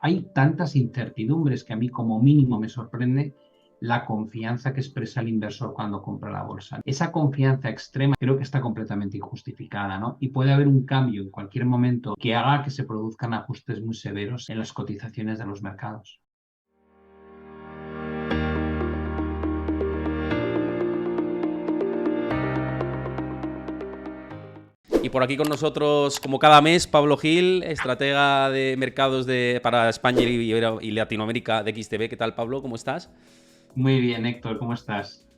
Hay tantas incertidumbres que a mí como mínimo me sorprende la confianza que expresa el inversor cuando compra la bolsa. Esa confianza extrema creo que está completamente injustificada, ¿no? Y puede haber un cambio en cualquier momento que haga que se produzcan ajustes muy severos en las cotizaciones de los mercados. Y por aquí con nosotros, como cada mes, Pablo Gil, estratega de mercados para España y Latinoamérica de XTB. ¿Qué tal, Pablo? ¿Cómo estás? Muy bien, Héctor, ¿cómo estás?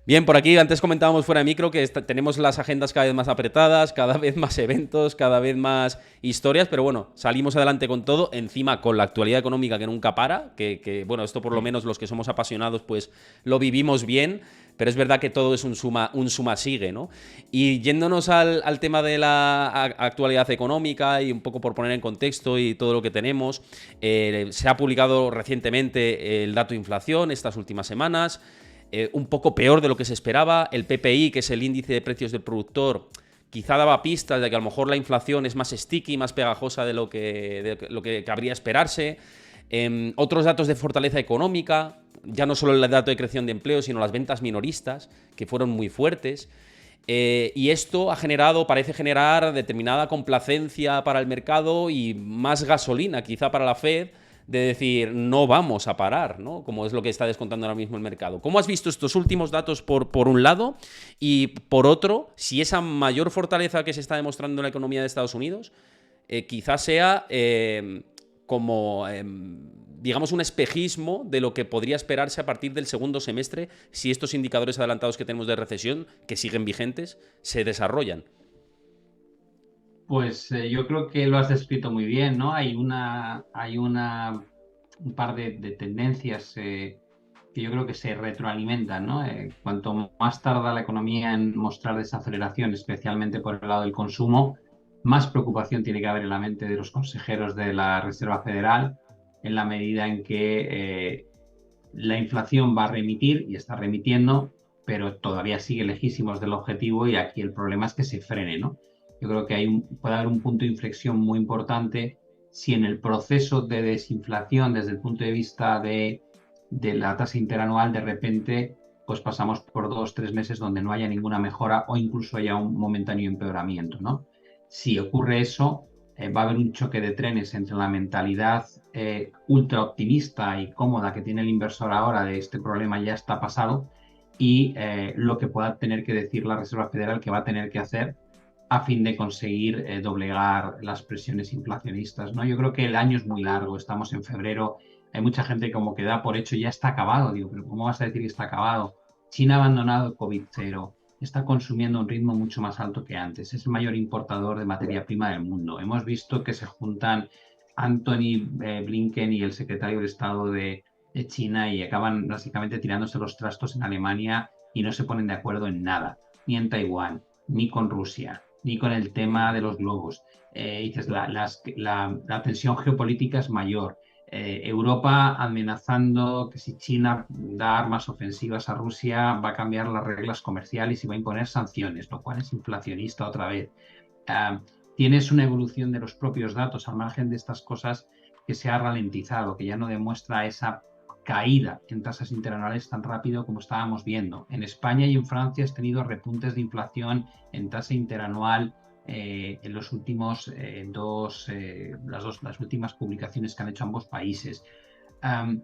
Bien, por aquí antes comentábamos fuera de micro que tenemos las agendas cada vez más apretadas, cada vez más eventos, cada vez más historias, pero bueno, salimos adelante con todo, encima con la actualidad económica que nunca para, bueno, esto por lo Sí. menos los que somos apasionados pues lo vivimos bien, pero es verdad que todo es un suma sigue, ¿no? Y yéndonos al tema de la actualidad económica y un poco por poner en contexto y todo lo que tenemos, se ha publicado recientemente el dato de inflación estas últimas semanas. Un poco peor de lo que se esperaba. El PPI, que es el índice de precios del productor, quizá daba pistas de que a lo mejor la inflación es más sticky, más pegajosa de lo que cabría esperarse. Otros datos de fortaleza económica, ya no solo el dato de creación de empleo, sino las ventas minoristas, que fueron muy fuertes. Y esto parece generar determinada complacencia para el mercado y más gasolina quizá para la Fed, de decir, no vamos a parar, ¿no? Como es lo que está descontando ahora mismo el mercado. ¿Cómo has visto estos últimos datos por un lado? Y por otro, si esa mayor fortaleza que se está demostrando en la economía de Estados Unidos quizás sea como, digamos, un espejismo de lo que podría esperarse a partir del segundo semestre si estos indicadores adelantados que tenemos de recesión, que siguen vigentes, se desarrollan. Pues yo creo que lo has descrito muy bien, ¿no? Un par de tendencias que yo creo que se retroalimentan, ¿no? Cuanto más tarda la economía en mostrar desaceleración, especialmente por el lado del consumo, más preocupación tiene que haber en la mente de los consejeros de la Reserva Federal en la medida en que la inflación va a remitir y está remitiendo, pero todavía sigue lejísimos del objetivo y aquí el problema es que se frene, ¿no? Yo creo que puede haber un punto de inflexión muy importante si en el proceso de desinflación desde el punto de vista de la tasa interanual de repente pues pasamos por 2 o 3 meses donde no haya ninguna mejora o incluso haya un momentáneo empeoramiento, ¿no? Si ocurre eso, va a haber un choque de trenes entre la mentalidad ultra optimista y cómoda que tiene el inversor ahora de este problema ya está pasado y lo que pueda tener que decir la Reserva Federal que va a tener que hacer a fin de conseguir doblegar las presiones inflacionistas, ¿no? Yo creo que el año es muy largo, estamos en febrero, hay mucha gente como que da por hecho ya está acabado, digo, pero ¿cómo vas a decir que está acabado? China ha abandonado el COVID cero, está consumiendo a un ritmo mucho más alto que antes, es el mayor importador de materia prima del mundo. Hemos visto que se juntan Anthony Blinken y el secretario de Estado de China y acaban básicamente tirándose los trastos en Alemania y no se ponen de acuerdo en nada, ni en Taiwán, ni con Rusia, ni con el tema de los globos. Dices, la tensión geopolítica es mayor. Europa amenazando que si China da armas ofensivas a Rusia va a cambiar las reglas comerciales y va a imponer sanciones, lo cual es inflacionista otra vez. Uh, Tienes una evolución de los propios datos al margen de estas cosas que se ha ralentizado, que ya no demuestra esa caída en tasas interanuales tan rápido como estábamos viendo. En España y en Francia has tenido repuntes de inflación en tasa interanual en los últimos las últimas publicaciones que han hecho ambos países. Um,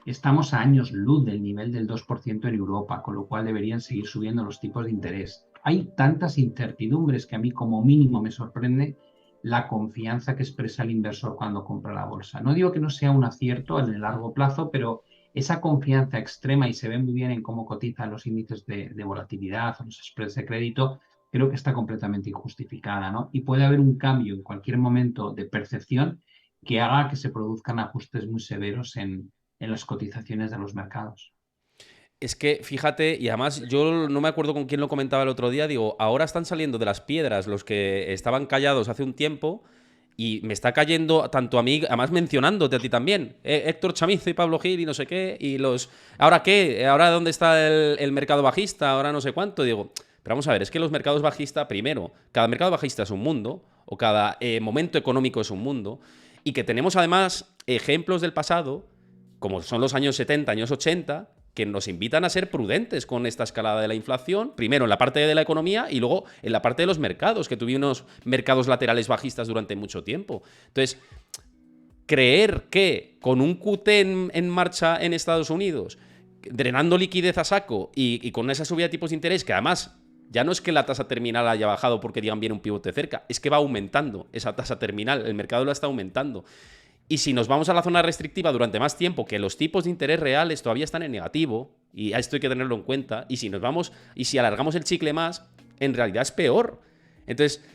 Estamos a años luz del nivel del 2% en Europa, con lo cual deberían seguir subiendo los tipos de interés. Hay tantas incertidumbres que a mí como mínimo me sorprende la confianza que expresa el inversor cuando compra la bolsa. No digo que no sea un acierto en el largo plazo, pero esa confianza extrema, y se ve muy bien en cómo cotizan los índices de volatilidad o los spreads de crédito, creo que está completamente injustificada, ¿no? Y puede haber un cambio en cualquier momento de percepción que haga que se produzcan ajustes muy severos en las cotizaciones de los mercados. Es que, fíjate, y además yo no me acuerdo con quién lo comentaba el otro día, digo, ahora están saliendo de las piedras los que estaban callados hace un tiempo y me está cayendo tanto a mí, además mencionándote a ti también, Héctor Chamizo y Pablo Gil y no sé qué, y los... ¿Ahora qué? ¿Ahora dónde está el mercado bajista? ¿Ahora no sé cuánto? Digo, pero vamos a ver, es que los mercados bajistas, primero, cada mercado bajista es un mundo, o cada momento económico es un mundo, y que tenemos además ejemplos del pasado, como son los años 70, años 80, que nos invitan a ser prudentes con esta escalada de la inflación, primero en la parte de la economía y luego en la parte de los mercados, que tuvimos mercados laterales bajistas durante mucho tiempo. Entonces, creer que con un QT en marcha en Estados Unidos, drenando liquidez a saco y con esa subida de tipos de interés, que además ya no es que la tasa terminal haya bajado porque digan viene un pivote cerca, es que va aumentando esa tasa terminal, el mercado la está aumentando. Y si nos vamos a la zona restrictiva durante más tiempo, que los tipos de interés reales todavía están en negativo, y esto hay que tenerlo en cuenta, y si alargamos el chicle más, en realidad es peor. Entonces,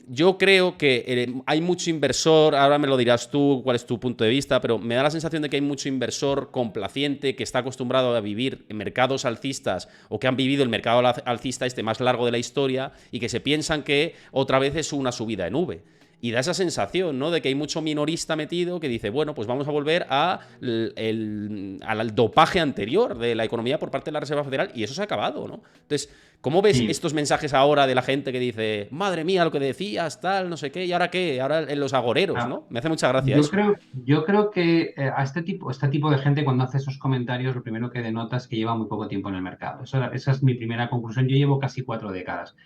yo creo que hay mucho inversor, ahora me lo dirás tú, cuál es tu punto de vista, pero me da la sensación de que hay mucho inversor complaciente que está acostumbrado a vivir en mercados alcistas o que han vivido el mercado alcista más largo de la historia y que se piensan que otra vez es una subida en V. Y da esa sensación, ¿no? De que hay mucho minorista metido que dice, bueno, pues vamos a volver al dopaje anterior de la economía por parte de la Reserva Federal, y eso se ha acabado, ¿no? Entonces, ¿cómo ves estos mensajes ahora de la gente que dice, madre mía, lo que decías, tal, no sé qué, y ahora qué? Ahora en los agoreros, ¿no? Me hace mucha gracia eso. Yo creo que a este tipo de gente, cuando hace esos comentarios, lo primero que denota es que lleva muy poco tiempo en el mercado. Esa es mi primera conclusión. Yo llevo casi 4 décadas.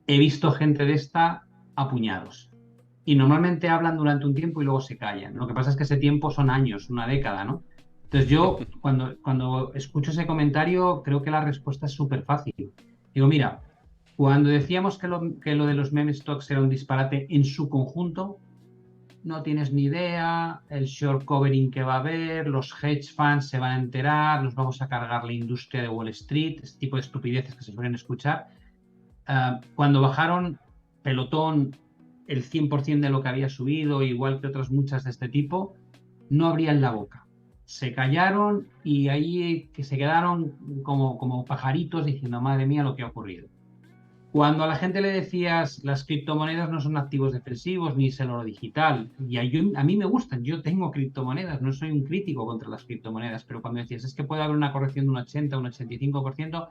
He visto gente de esta a puñados. Y normalmente hablan durante un tiempo y luego se callan. Lo que pasa es que ese tiempo son años, una década, ¿no? Entonces yo, cuando escucho ese comentario, creo que la respuesta es súper fácil. Digo, mira, cuando decíamos que lo de los meme stocks era un disparate en su conjunto, no tienes ni idea, el short covering que va a haber, los hedge funds se van a enterar, nos vamos a cargar la industria de Wall Street, este tipo de estupideces que se suelen escuchar. Cuando bajaron pelotón el 100% de lo que había subido, igual que otras muchas de este tipo, no abrían la boca. Se callaron y ahí que se quedaron como pajaritos diciendo, madre mía, lo que ha ocurrido. Cuando a la gente le decías, las criptomonedas no son activos defensivos ni es el oro digital, y a mí me gustan, yo tengo criptomonedas, no soy un crítico contra las criptomonedas, pero cuando decías, es que puede haber una corrección de un 80, un 85%,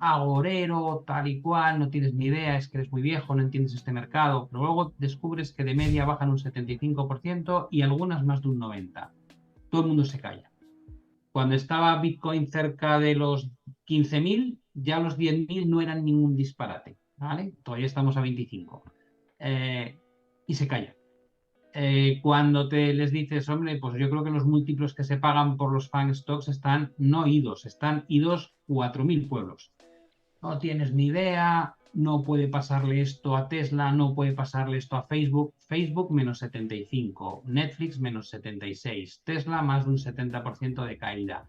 agorero, tal y cual, no tienes ni idea, es que eres muy viejo, no entiendes este mercado, pero luego descubres que de media bajan un 75% y algunas más de un 90%. Todo el mundo se calla. Cuando estaba Bitcoin cerca de los 15.000, ya los 10.000 no eran ningún disparate, ¿vale? Todavía estamos a 25. Y se calla. Cuando les dices, hombre, pues yo creo que los múltiplos que se pagan por los FANG stocks están no idos, están idos 4.000 pueblos. No tienes ni idea, no puede pasarle esto a Tesla, no puede pasarle esto a Facebook. Facebook menos 75, Netflix menos 76, Tesla más de un 70% de caída.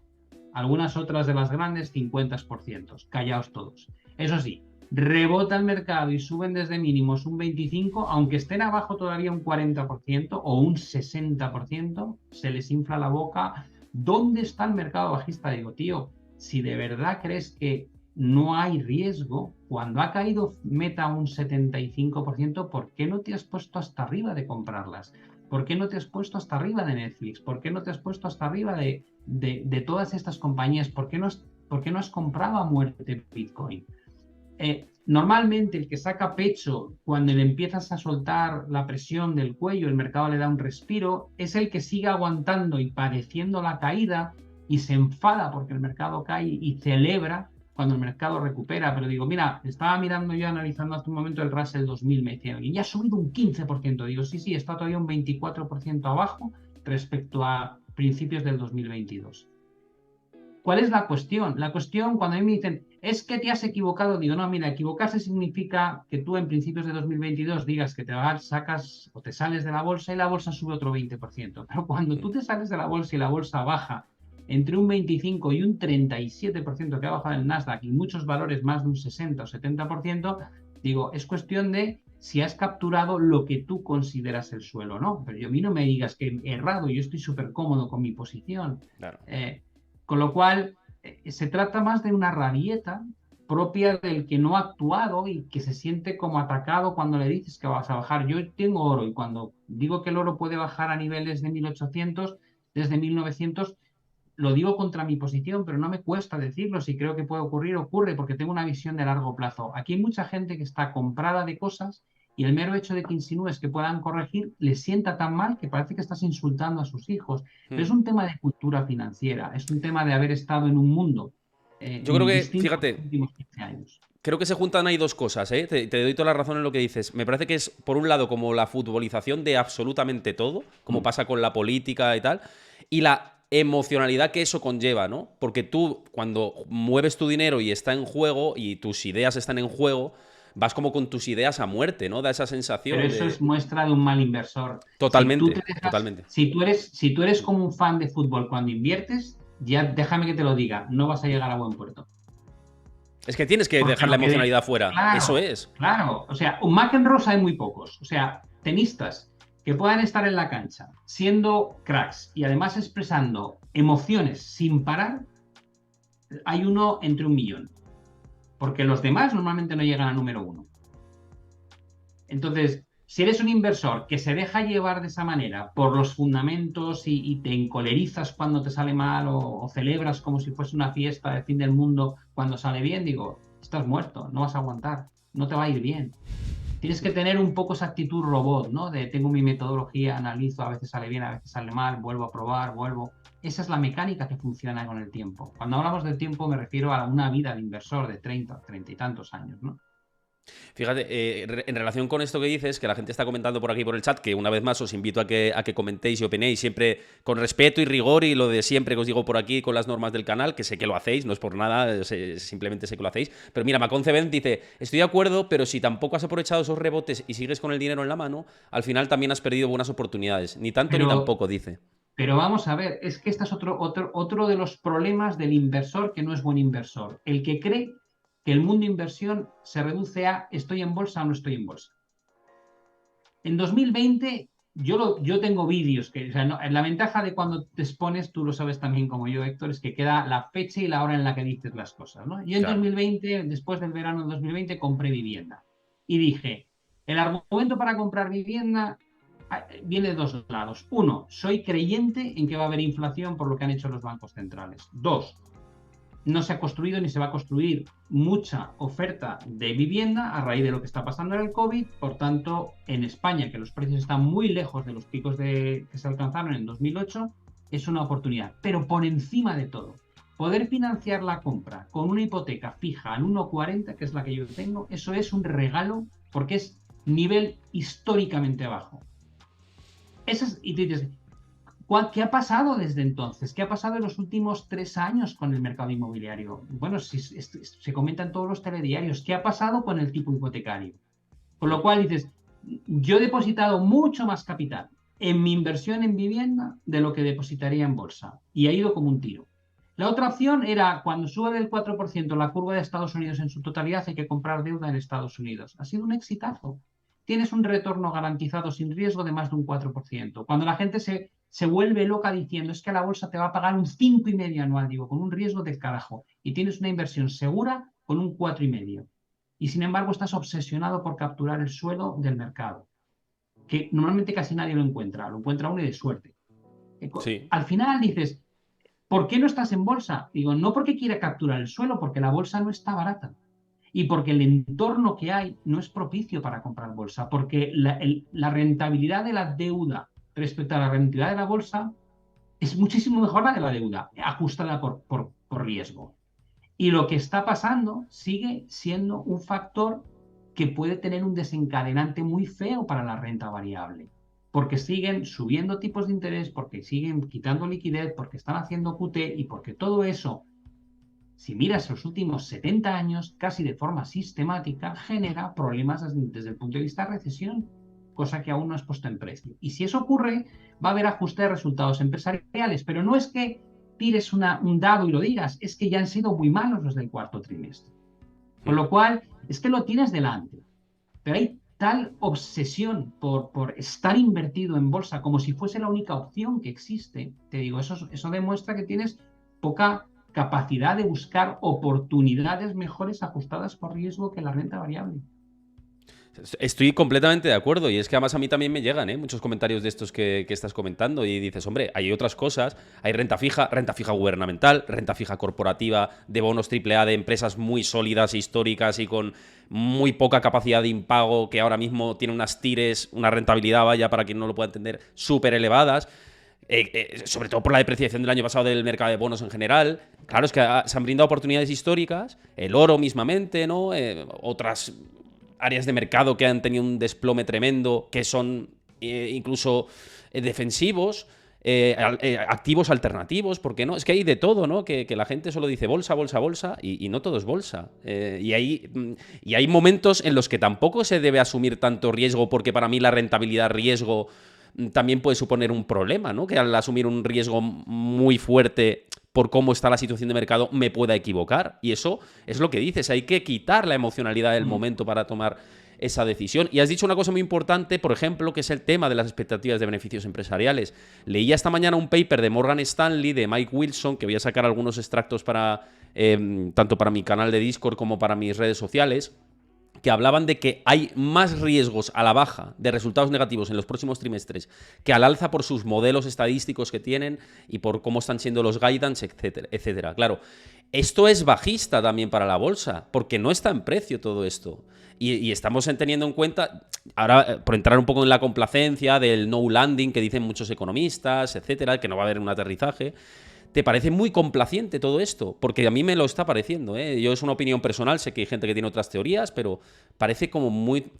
Algunas otras de las grandes 50%. Callaos todos. Eso sí, rebota el mercado y suben desde mínimos un 25%, aunque estén abajo todavía un 40% o un 60%, se les infla la boca. ¿Dónde está el mercado bajista? Digo, tío, si de verdad crees que no hay riesgo, cuando ha caído Meta un 75%, ¿por qué no te has puesto hasta arriba de comprarlas? ¿Por qué no te has puesto hasta arriba de Netflix? ¿Por qué no te has puesto hasta arriba de todas estas compañías? ¿Por qué no has comprado a muerte Bitcoin? Normalmente el que saca pecho cuando le empiezas a soltar la presión del cuello, el mercado le da un respiro, es el que sigue aguantando y padeciendo la caída y se enfada porque el mercado cae y celebra cuando el mercado recupera. Pero digo, mira, estaba mirando yo, analizando hace un momento el Russell 2000, me decía, y ya ha subido un 15%. Digo, sí, está todavía un 24% abajo respecto a principios del 2022. ¿Cuál es la cuestión? La cuestión, cuando a mí me dicen, es que te has equivocado, digo, no, mira, equivocarse significa que tú en principios de 2022 digas que sacas o te sales de la bolsa y la bolsa sube otro 20%. Pero cuando tú te sales de la bolsa y la bolsa baja entre un 25 y un 37% que ha bajado el Nasdaq y muchos valores más de un 60 o 70%, digo, es cuestión de si has capturado lo que tú consideras el suelo, ¿no? Pero a mí no me digas que he errado, yo estoy súper cómodo con mi posición. Claro. Con lo cual, se trata más de una rabieta propia del que no ha actuado y que se siente como atacado cuando le dices que vas a bajar. Yo tengo oro y cuando digo que el oro puede bajar a niveles de 1800, desde 1900, lo digo contra mi posición, pero no me cuesta decirlo. Si creo que puede ocurrir, ocurre, porque tengo una visión de largo plazo. Aquí hay mucha gente que está comprada de cosas y el mero hecho de que insinúes que puedan corregir les sienta tan mal que parece que estás insultando a sus hijos. Pero es un tema de cultura financiera, es un tema de haber estado en un mundo Yo creo que, distinto en los fíjate, últimos 15 años. creo que se juntan ahí dos cosas, ¿eh? Te doy toda la razón en lo que dices. Me parece que es, por un lado, como la futbolización de absolutamente todo, como Mm. pasa con la política y tal, y la emocionalidad que eso conlleva, ¿no? Porque tú, cuando mueves tu dinero y está en juego, y tus ideas están en juego, vas como con tus ideas a muerte, ¿no? Da esa Pero sensación eso es de... muestra de un mal inversor. Si tú te Totalmente, dejas, totalmente. si tú eres como un fan de fútbol cuando inviertes, ya déjame que te lo diga, no vas a llegar a buen puerto. Es que tienes que Porque dejar la lo que, emocionalidad fuera. Eso claro, es. claro, o sea, un McEnroe hay muy pocos. O sea, tenistas que puedan estar en la cancha siendo cracks y además expresando emociones sin parar, hay uno entre 1 millón. Porque los demás normalmente no llegan a número 1. Entonces, si eres un inversor que se deja llevar de esa manera por los fundamentos y te encolerizas cuando te sale mal o celebras como si fuese una fiesta de fin del mundo cuando sale bien, digo, estás muerto, no vas a aguantar, no te va a ir bien. Tienes que tener un poco esa actitud robot, ¿no? De tengo mi metodología, analizo, a veces sale bien, a veces sale mal, vuelvo a probar, vuelvo. Esa es la mecánica que funciona con el tiempo. Cuando hablamos del tiempo me refiero a una vida de inversor de 30, 30 y tantos años, ¿no? Fíjate, en relación con esto que dices, que la gente está comentando por aquí por el chat, que una vez más os invito a que comentéis y opinéis siempre con respeto y rigor y lo de siempre que os digo por aquí con las normas del canal, que sé que lo hacéis, no es por nada, simplemente sé que lo hacéis. Pero mira, Maconce dice, estoy de acuerdo, pero si tampoco has aprovechado esos rebotes y sigues con el dinero en la mano, al final también has perdido buenas oportunidades. Ni tanto ni Pero, tampoco, dice. pero vamos a ver, es que este es otro de los problemas del inversor que no es buen inversor. El que cree que el mundo de inversión se reduce a estoy en bolsa o no estoy en bolsa. En 2020, yo tengo vídeos que, o sea, la ventaja de cuando te expones, tú lo sabes también como yo, Héctor, es que queda la fecha y la hora en la que dices las cosas, ¿no? Yo en Claro. 2020, después del verano de 2020, compré vivienda y dije, el argumento para comprar vivienda viene de dos lados. Uno, soy creyente en que va a haber inflación por lo que han hecho los bancos centrales. Dos, no se ha construido ni se va a construir mucha oferta de vivienda a raíz de lo que está pasando en el COVID. Por tanto, en España, que los precios están muy lejos de los picos que se alcanzaron en 2008, es una oportunidad. Pero por encima de todo, poder financiar la compra con una hipoteca fija al 1,40, que es la que yo tengo, eso es un regalo porque es nivel históricamente bajo. Y te dices, ¿qué ha pasado desde entonces? ¿Qué ha pasado en los últimos 3 años con el mercado inmobiliario? Bueno, se comenta en todos los telediarios. ¿Qué ha pasado con el tipo hipotecario? Con lo cual dices, yo he depositado mucho más capital en mi inversión en vivienda de lo que depositaría en bolsa. Y ha ido como un tiro. La otra opción era, cuando sube del 4% la curva de Estados Unidos en su totalidad, hay que comprar deuda en Estados Unidos. Ha sido un exitazo. Tienes un retorno garantizado sin riesgo de más de un 4%. Cuando la gente se vuelve loca diciendo es que la bolsa te va a pagar un 5,5 anual, digo, con un riesgo del carajo. Y tienes una inversión segura con un 4,5. Y sin embargo estás obsesionado por capturar el suelo del mercado, que normalmente casi nadie lo encuentra uno y de suerte. Sí. Al final dices, ¿por qué no estás en bolsa? Digo, no porque quiera capturar el suelo, porque la bolsa no está barata. Y porque el entorno que hay no es propicio para comprar bolsa, porque la rentabilidad de la deuda respecto a la rentabilidad de la bolsa es muchísimo mejor la de la deuda, ajustada por riesgo. Y lo que está pasando sigue siendo un factor que puede tener un desencadenante muy feo para la renta variable, porque siguen subiendo tipos de interés, porque siguen quitando liquidez, porque están haciendo QT y porque todo eso, si miras los últimos 70 años, casi de forma sistemática, genera problemas desde el punto de vista de recesión, cosa que aún no es puesto en precio. Y si eso ocurre, va a haber ajuste de resultados empresariales, pero no es que tires un dado y lo digas, es que ya han sido muy malos los del cuarto trimestre. Con lo cual, es que lo tienes delante, pero hay tal obsesión por estar invertido en bolsa como si fuese la única opción que existe. Te digo, eso demuestra que tienes poca capacidad de buscar oportunidades mejores ajustadas por riesgo que la renta variable. Estoy completamente de acuerdo y es que además a mí también me llegan muchos comentarios de estos que estás comentando y dices, hombre, hay otras cosas, hay renta fija gubernamental, renta fija corporativa de bonos AAA de empresas muy sólidas, históricas y con muy poca capacidad de impago que ahora mismo tiene unas tires, una rentabilidad, vaya, para quien no lo pueda entender, súper elevadas. Sobre todo por la depreciación del año pasado del mercado de bonos en general. Claro, es que se han brindado oportunidades históricas, el oro mismamente, ¿no? Otras áreas de mercado que han tenido un desplome tremendo, que son incluso defensivos, activos alternativos, ¿por qué no? Es que hay de todo, ¿no? Que la gente solo dice bolsa, bolsa, bolsa, y no todo es bolsa. Y hay momentos en los que tampoco se debe asumir tanto riesgo, porque para mí la rentabilidad-riesgo también puede suponer un problema, ¿no? Que al asumir un riesgo muy fuerte por cómo está la situación de mercado me pueda equivocar. Y eso es lo que dices, hay que quitar la emocionalidad del momento para tomar esa decisión. Y has dicho una cosa muy importante, por ejemplo, que es el tema de las expectativas de beneficios empresariales. Leía esta mañana un paper de Morgan Stanley, de Mike Wilson, que voy a sacar algunos extractos para tanto para mi canal de Discord como para mis redes sociales, que hablaban de que hay más riesgos a la baja de resultados negativos en los próximos trimestres que al alza por sus modelos estadísticos que tienen y por cómo están siendo los guidance, etcétera, etcétera. Claro, esto es bajista también para la bolsa, porque no está en precio todo esto. Y estamos teniendo en cuenta, ahora por entrar un poco en la complacencia del no landing que dicen muchos economistas, etcétera, que no va a haber un aterrizaje. ¿Te parece muy complaciente todo esto? Porque a mí me lo está pareciendo, ¿eh? Yo es una opinión personal, sé que hay gente que tiene otras teorías, pero parece como muy...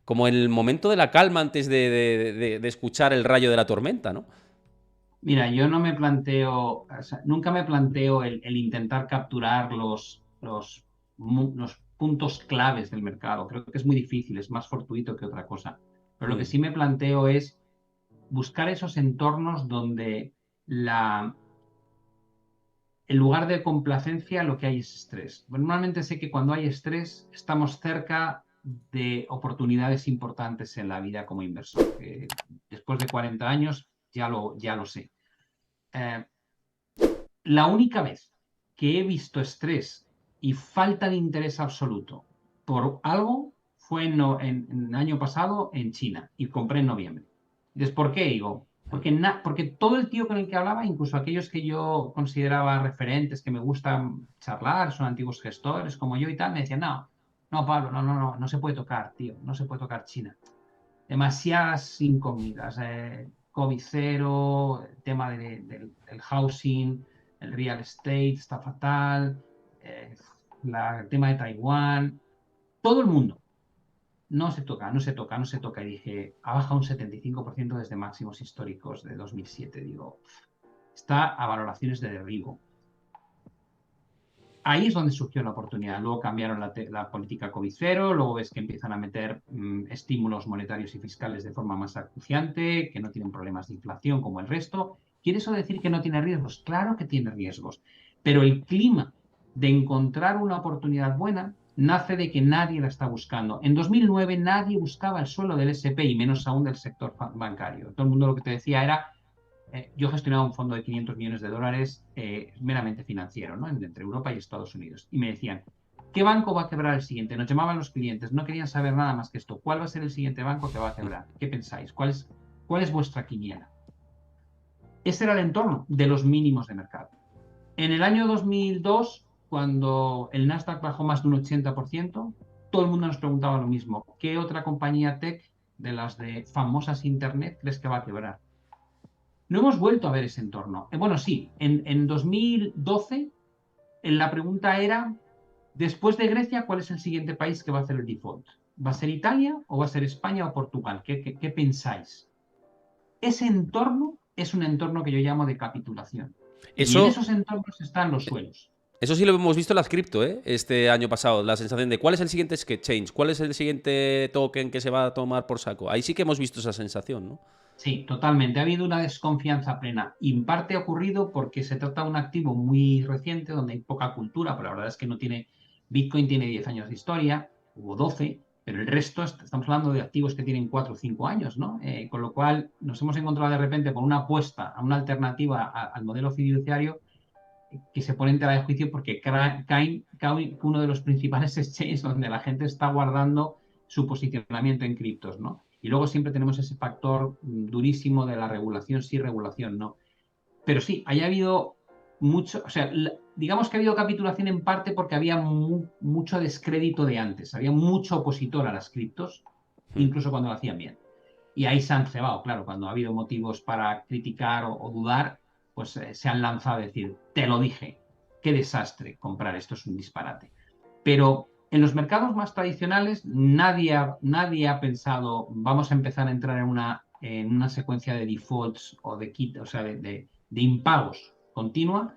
como el momento de la calma antes de escuchar el rayo de la tormenta, ¿no? Mira, yo no me planteo, o sea, nunca me planteo el intentar capturar los puntos claves del mercado. Creo que es muy difícil, es más fortuito que otra cosa. Pero lo que Mm, sí me planteo es buscar esos entornos donde en lugar de complacencia lo que hay es estrés. Normalmente sé que cuando hay estrés estamos cerca de oportunidades importantes en la vida como inversor. Después de 40 años ya lo sé. Eh, la única vez que he visto estrés y falta de interés absoluto por algo fue en el año pasado en China y compré en noviembre. Entonces, ¿por qué digo? Porque todo el tío con el que hablaba, incluso aquellos que yo consideraba referentes, que me gustan charlar, son antiguos gestores como yo y tal, me decían, no, no, Pablo, no se puede tocar, tío, no se puede tocar China. Demasiadas incógnitas. COVID cero, el tema del housing, el real estate está fatal, eh, el tema de Taiwán, todo el mundo. No se toca, no se toca, no se toca. Y dije, ha bajado un 75% desde máximos históricos de 2007. Digo, está a valoraciones de derribo. Ahí es donde surgió la oportunidad. Luego cambiaron la política COVID cero, luego ves que empiezan a meter estímulos monetarios y fiscales de forma más acuciante, que no tienen problemas de inflación como el resto. ¿Quiere eso decir que no tiene riesgos? Claro que tiene riesgos, pero el clima de encontrar una oportunidad buena nace de que nadie la está buscando. En 2009 nadie buscaba el suelo del SP y menos aún del sector bancario. Todo el mundo lo que te decía era yo gestionaba un fondo de 500 millones de dólares meramente financiero, ¿no? Entre Europa y Estados Unidos. Y me decían, ¿qué banco va a quebrar el siguiente? Nos llamaban los clientes, no querían saber nada más que esto. ¿Cuál va a ser el siguiente banco que va a quebrar? ¿Qué pensáis? ¿Cuál es vuestra quiniela? Ese era el entorno de los mínimos de mercado. En el año 2002, cuando el Nasdaq bajó más de un 80%, todo el mundo nos preguntaba lo mismo. ¿Qué otra compañía tech de las de famosas Internet crees que va a quebrar? No hemos vuelto a ver ese entorno. Bueno, sí, en 2012 la pregunta era, después de Grecia, ¿cuál es el siguiente país que va a hacer el default? ¿Va a ser Italia o va a ser España o Portugal? ¿Qué pensáis? Ese entorno es un entorno que yo llamo de capitulación. Y en Eso, esos entornos están los suelos. eso sí lo hemos visto en las cripto, ¿eh? Este año pasado, la sensación de cuál es el siguiente exchange, cuál es el siguiente token que se va a tomar por saco. Ahí sí que hemos visto esa sensación, ¿no? Sí, totalmente. Ha habido una desconfianza plena. Y en parte ha ocurrido porque se trata de un activo muy reciente donde hay poca cultura, pero la verdad es que no tiene. Bitcoin tiene 10 años de historia, hubo 12, pero el resto estamos hablando de activos que tienen 4 o 5 años, ¿no? Con lo cual nos hemos encontrado de repente con una apuesta a una alternativa al modelo fiduciario que se pone en tela de juicio porque cae uno de los principales exchanges donde la gente está guardando su posicionamiento en criptos, ¿no? Y luego siempre tenemos ese factor durísimo de la regulación sí, regulación no. Pero sí, haya habido mucho, o sea, digamos que ha habido capitulación en parte porque había mucho descrédito de antes, había mucho opositor a las criptos, incluso cuando lo hacían bien. Y ahí se han cebado, claro, cuando ha habido motivos para criticar o dudar, pues se han lanzado a decir, te lo dije, qué desastre comprar esto, es un disparate. Pero en los mercados más tradicionales nadie ha pensado, vamos a empezar a entrar en una secuencia de defaults o de kit, o sea, de impagos continua.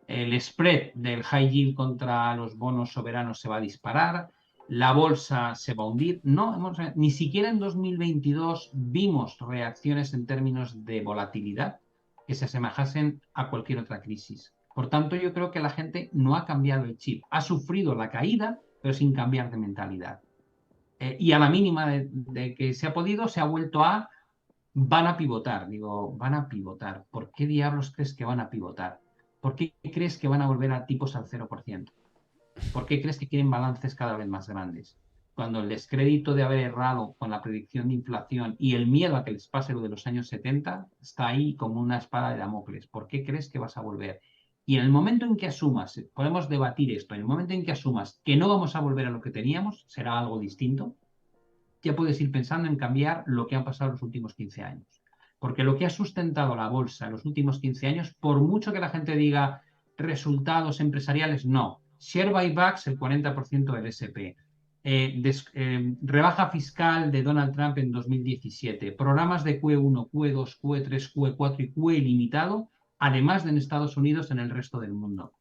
El spread del high yield contra los bonos soberanos se va a disparar, la bolsa se va a hundir. No, ni siquiera en 2022 vimos reacciones en términos de volatilidad que se asemejasen a cualquier otra crisis. Por tanto, yo creo que la gente no ha cambiado el chip, ha sufrido la caída, pero sin cambiar de mentalidad. Y a la mínima de que se ha podido, se ha vuelto a van a pivotar. Digo, van a pivotar. ¿Por qué diablos crees que van a pivotar? ¿Por qué crees que van a volver a tipos al 0%? ¿Por qué crees que quieren balances cada vez más grandes? Cuando el descrédito de haber errado con la predicción de inflación y el miedo a que les pase lo de los años 70 está ahí como una espada de Damocles. ¿Por qué crees que vas a volver? Y en el momento en que asumas, podemos debatir esto, en el momento en que asumas que no vamos a volver a lo que teníamos, será algo distinto, ya puedes ir pensando en cambiar lo que han pasado los últimos 15 años. Porque lo que ha sustentado la bolsa en los últimos 15 años, por mucho que la gente diga resultados empresariales, no. Share buybacks, el 40% del SP. Rebaja fiscal de Donald Trump en 2017. Programas de QE1, QE2, QE3, QE4 y QE ilimitado, además de en Estados Unidos, en el resto del mundo.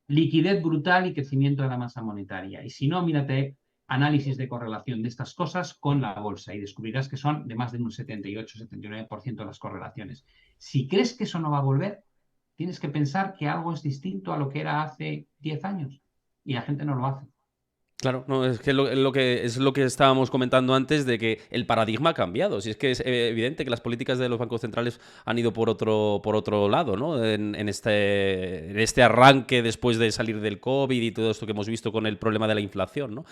Liquidez brutal y crecimiento de la masa monetaria. Y si no, mírate análisis de correlación de estas cosas con la bolsa y descubrirás que son de más de un 78-79% las correlaciones. Si crees que eso no va a volver, tienes que pensar que algo es distinto a lo que era hace 10 años y la gente no lo hace. Claro, no, es que es lo que estábamos comentando antes de que el paradigma ha cambiado. Si es que es evidente que las políticas de los bancos centrales han ido por otro lado, ¿no? En este arranque después de salir del COVID y todo esto que hemos visto con el problema de la inflación, ¿no?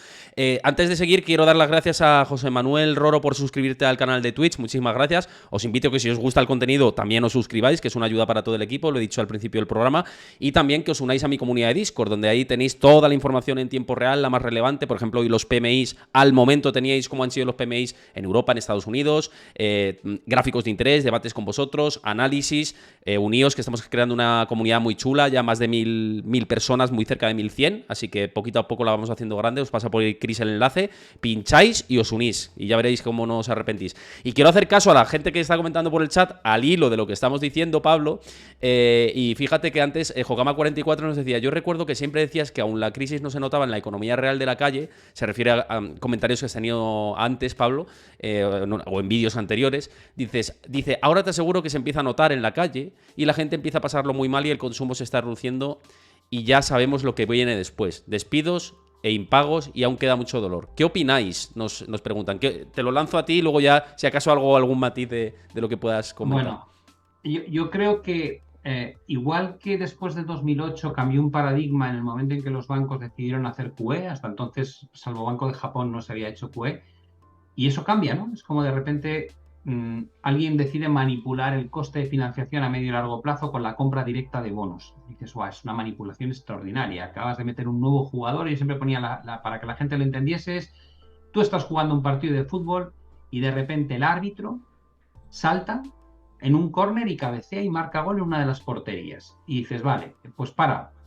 Antes de seguir, quiero dar las gracias a José Manuel Roro por suscribirte al canal de Twitch. Muchísimas gracias. Os invito a que si os gusta el contenido también os suscribáis, que es una ayuda para todo el equipo, lo he dicho al principio del programa, y también que os unáis a mi comunidad de Discord, donde ahí tenéis toda la información en tiempo real, la más relevante. Por ejemplo, hoy los PMIs, al momento teníais cómo han sido los PMIs en Europa, en Estados Unidos, gráficos de interés, debates con vosotros, análisis, uníos, que estamos creando una comunidad muy chula, ya más de 1000 personas, muy cerca de 1100, así que poquito a poco la vamos haciendo grande, os pasa por el Chris el enlace, pincháis y os unís, y ya veréis cómo no os arrepentís. Y quiero hacer caso a la gente que está comentando por el chat, al hilo de lo que estamos diciendo, Pablo, y fíjate que antes Jogama44 nos decía, yo recuerdo que siempre decías que aún la crisis no se notaba en la economía real de la calle, se refiere a comentarios que has tenido antes, Pablo, o en vídeos anteriores. Dice, ahora te aseguro que se empieza a notar en la calle y la gente empieza a pasarlo muy mal y el consumo se está reduciendo y ya sabemos lo que viene después. Despidos e impagos y aún queda mucho dolor. ¿Qué opináis? Nos preguntan. Te lo lanzo a ti y luego ya, si acaso algún matiz de lo que puedas comentar. Bueno, yo creo que igual que después de 2008 cambió un paradigma en el momento en que los bancos decidieron hacer QE, hasta entonces, salvo Banco de Japón, no se había hecho QE, y eso cambia, ¿no? Es como de repente alguien decide manipular el coste de financiación a medio y largo plazo con la compra directa de bonos. Y dices, wow, es una manipulación extraordinaria. Acabas de meter un nuevo jugador, y yo siempre ponía para que la gente lo entendiese, tú estás jugando un partido de fútbol y de repente el árbitro salta en un córner y cabecea y marca gol en una de las porterías. Y dices, vale, pues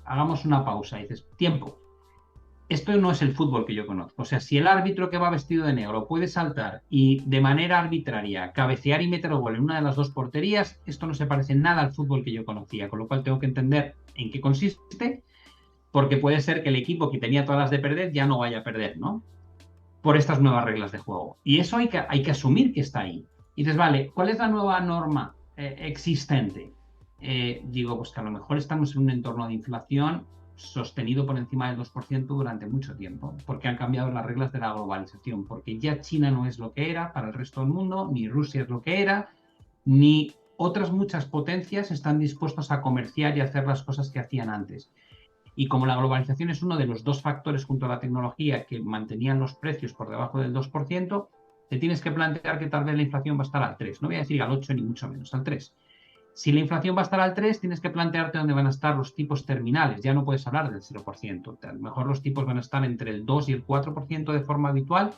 hagamos una pausa. Y dices, tiempo. Esto no es el fútbol que yo conozco. O sea, si el árbitro que va vestido de negro puede saltar y de manera arbitraria cabecear y meter gol en una de las dos porterías, esto no se parece en nada al fútbol que yo conocía. Con lo cual tengo que entender en qué consiste, porque puede ser que el equipo que tenía todas las de perder ya no vaya a perder, ¿no? Por estas nuevas reglas de juego. Y eso hay que asumir que está ahí. Y dices, vale, ¿cuál es la nueva norma existente? Digo, pues que a lo mejor estamos en un entorno de inflación sostenido por encima del 2% durante mucho tiempo, porque han cambiado las reglas de la globalización, porque ya China no es lo que era para el resto del mundo, ni Rusia es lo que era, ni otras muchas potencias están dispuestas a comerciar y hacer las cosas que hacían antes. Y como la globalización es uno de los dos factores junto a la tecnología que mantenían los precios por debajo del 2%, te tienes que plantear que tal vez la inflación va a estar al 3. No voy a decir al 8 ni mucho menos, al 3. Si la inflación va a estar al 3, tienes que plantearte dónde van a estar los tipos terminales. Ya no puedes hablar del 0%. A lo mejor los tipos van a estar entre el 2 y el 4% de forma habitual.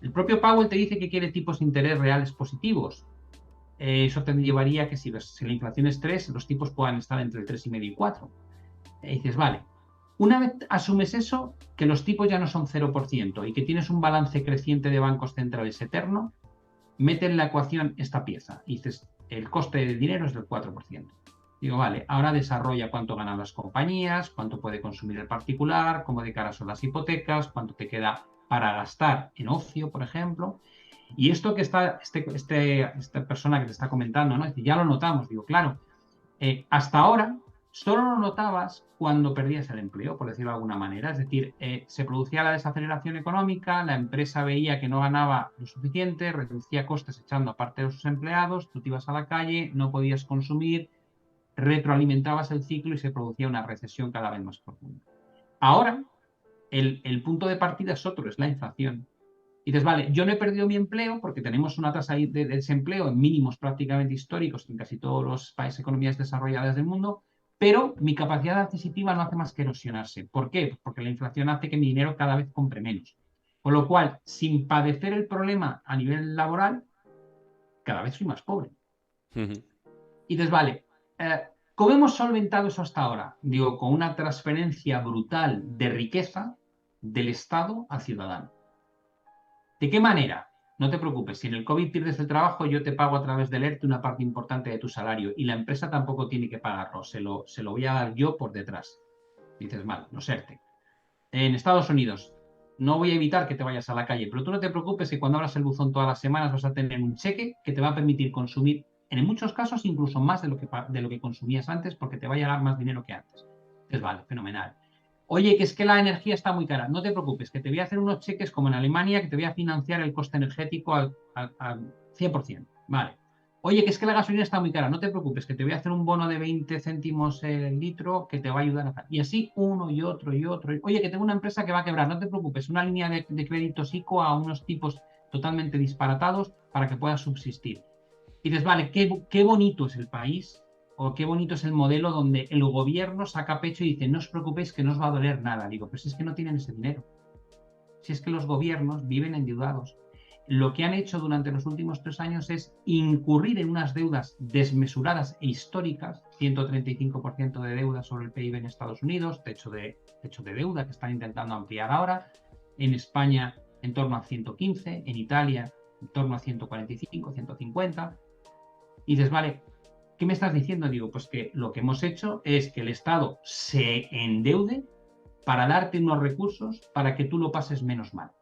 El propio Powell te dice que quiere tipos de interés reales positivos. Eso te llevaría a que si la inflación es 3, los tipos puedan estar entre el 3,5 y 4. Y dices, vale, una vez asumes eso, que los tipos ya no son 0% y que tienes un balance creciente de bancos centrales eterno, mete en la ecuación esta pieza. Y dices, el coste del dinero es del 4%. Digo, vale, ahora desarrolla cuánto ganan las compañías, cuánto puede consumir el particular, cómo de cara son las hipotecas, cuánto te queda para gastar en ocio, por ejemplo. Y esto que está, esta persona que te está comentando, ¿no? Es decir, ya lo notamos, digo, claro, hasta ahora solo lo notabas cuando perdías el empleo, por decirlo de alguna manera. Es decir, se producía la desaceleración económica, la empresa veía que no ganaba lo suficiente, reducía costes echando a parte de sus empleados, tú te ibas a la calle, no podías consumir, retroalimentabas el ciclo y se producía una recesión cada vez más profunda. Ahora, el punto de partida es otro, es la inflación. Y dices, vale, yo no he perdido mi empleo porque tenemos una tasa de desempleo en mínimos prácticamente históricos en casi todos los países, economías desarrolladas del mundo, pero mi capacidad adquisitiva no hace más que erosionarse. ¿Por qué? Pues porque la inflación hace que mi dinero cada vez compre menos. Con lo cual, sin padecer el problema a nivel laboral, cada vez soy más pobre. Y dices, vale, ¿cómo hemos solventado eso hasta ahora? Digo, con una transferencia brutal de riqueza del Estado al ciudadano. ¿De qué manera? No te preocupes, si en el COVID pierdes el trabajo, yo te pago a través del ERTE una parte importante de tu salario y la empresa tampoco tiene que pagarlo, se lo voy a dar yo por detrás. Dices, mal, los ERTE. En Estados Unidos, no voy a evitar que te vayas a la calle, pero tú no te preocupes que cuando abras el buzón todas las semanas vas a tener un cheque que te va a permitir consumir, en muchos casos, incluso más de lo que consumías antes, porque te va a llegar más dinero que antes. Entonces, vale, fenomenal. Oye, que es que la energía está muy cara. No te preocupes, que te voy a hacer unos cheques como en Alemania, que te voy a financiar el coste energético al 100%. Vale. Oye, que es que la gasolina está muy cara. No te preocupes, que te voy a hacer un bono de 20 céntimos el litro que te va a ayudar a hacer. Y así uno y otro y otro. Oye, que tengo una empresa que va a quebrar. No te preocupes, una línea de crédito ICO a unos tipos totalmente disparatados para que puedas subsistir. Y dices, vale, qué bonito es el país o qué bonito es el modelo donde el gobierno saca pecho y dice, no os preocupéis que no os va a doler nada. Digo, pues es que no tienen ese dinero. Si es que los gobiernos viven endeudados. Lo que han hecho durante los últimos 3 años es incurrir en unas deudas desmesuradas e históricas, 135% de deuda sobre el PIB en Estados Unidos, techo de deuda que están intentando ampliar ahora, en España en torno a 115, en Italia en torno a 145, 150, y dices, vale, ¿qué me estás diciendo? Digo, pues que lo que hemos hecho es que el Estado se endeude para darte unos recursos para que tú lo pases menos mal.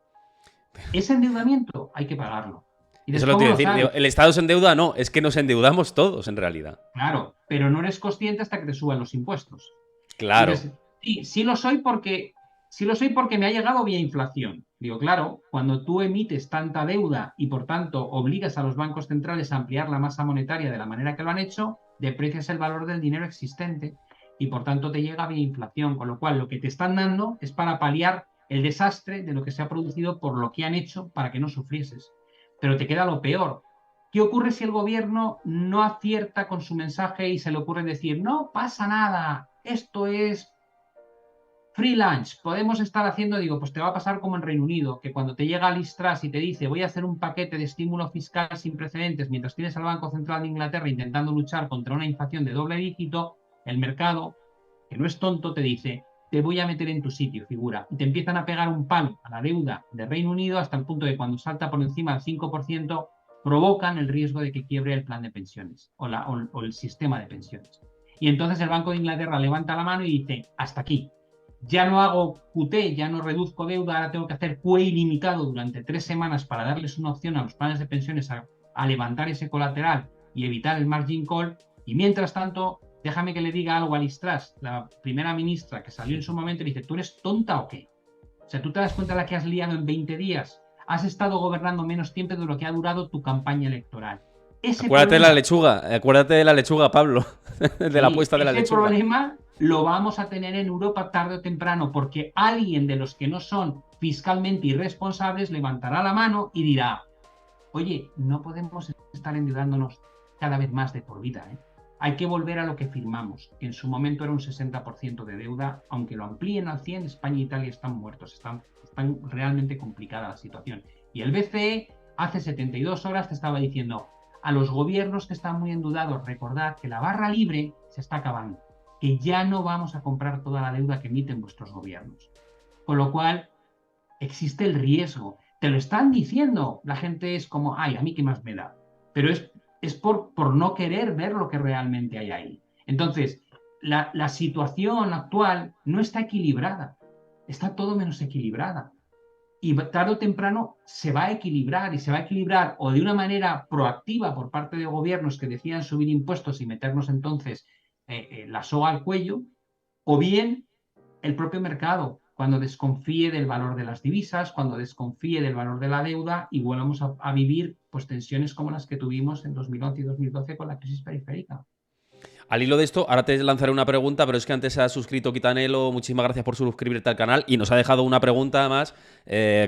Ese endeudamiento hay que pagarlo. Y eso lo quiero decir, digo, el Estado se endeuda, no, es que nos endeudamos todos en realidad. Claro, pero no eres consciente hasta que te suban los impuestos. Claro. Sí lo soy porque me ha llegado vía inflación. Digo, claro, cuando tú emites tanta deuda y por tanto obligas a los bancos centrales a ampliar la masa monetaria de la manera que lo han hecho, deprecias el valor del dinero existente y por tanto te llega vía inflación, con lo cual lo que te están dando es para paliar el desastre de lo que se ha producido por lo que han hecho para que no sufrieses. Pero te queda lo peor. ¿Qué ocurre si el gobierno no acierta con su mensaje y se le ocurre decir, no pasa nada, esto es free lunch, podemos estar haciendo, digo, pues te va a pasar como en Reino Unido, que cuando te llega Liz Truss y te dice voy a hacer un paquete de estímulo fiscal sin precedentes mientras tienes al Banco Central de Inglaterra intentando luchar contra una inflación de doble dígito, el mercado, que no es tonto, te dice te voy a meter en tu sitio, figura, y te empiezan a pegar un palo a la deuda de Reino Unido hasta el punto de cuando salta por encima del 5%, provocan el riesgo de que quiebre el plan de pensiones o el sistema de pensiones. Y entonces el Banco de Inglaterra levanta la mano y dice, hasta aquí. Ya no hago QT, ya no reduzco deuda, ahora tengo que hacer QE ilimitado durante 3 semanas para darles una opción a los planes de pensiones a levantar ese colateral y evitar el margin call. Y mientras tanto, déjame que le diga algo a Liz Truss, la primera ministra que salió en su momento y dice, ¿tú eres tonta o qué? O sea, ¿tú te das cuenta de la que has liado en 20 días? Has estado gobernando menos tiempo de lo que ha durado tu campaña electoral. Acuérdate de la lechuga, Pablo, de la apuesta de la lechuga. Ese problema lo vamos a tener en Europa tarde o temprano, porque alguien de los que no son fiscalmente irresponsables levantará la mano y dirá, oye, no podemos estar endeudándonos cada vez más de por vida, ¿eh? Hay que volver a lo que firmamos, que en su momento era un 60% de deuda, aunque lo amplíen al 100%, España e Italia están muertos, están realmente complicada la situación. Y el BCE hace 72 horas te estaba diciendo a los gobiernos que están muy endeudados, recordad que la barra libre se está acabando, que ya no vamos a comprar toda la deuda que emiten vuestros gobiernos. Con lo cual, existe el riesgo. Te lo están diciendo. La gente es como, ay, a mí qué más me da. Pero es por no querer ver lo que realmente hay ahí. Entonces, la situación actual no está equilibrada. Está todo menos equilibrada. Y tarde o temprano se va a equilibrar y se va a equilibrar o de una manera proactiva por parte de gobiernos que decían subir impuestos y meternos entonces la soga al cuello, o bien el propio mercado, cuando desconfíe del valor de las divisas, cuando desconfíe del valor de la deuda y volvamos a vivir pues, tensiones como las que tuvimos en 2011 y 2012 con la crisis periférica. Al hilo de esto, ahora te lanzaré una pregunta, pero es que antes se ha suscrito Quitanelo. Muchísimas gracias por suscribirte al canal y nos ha dejado una pregunta más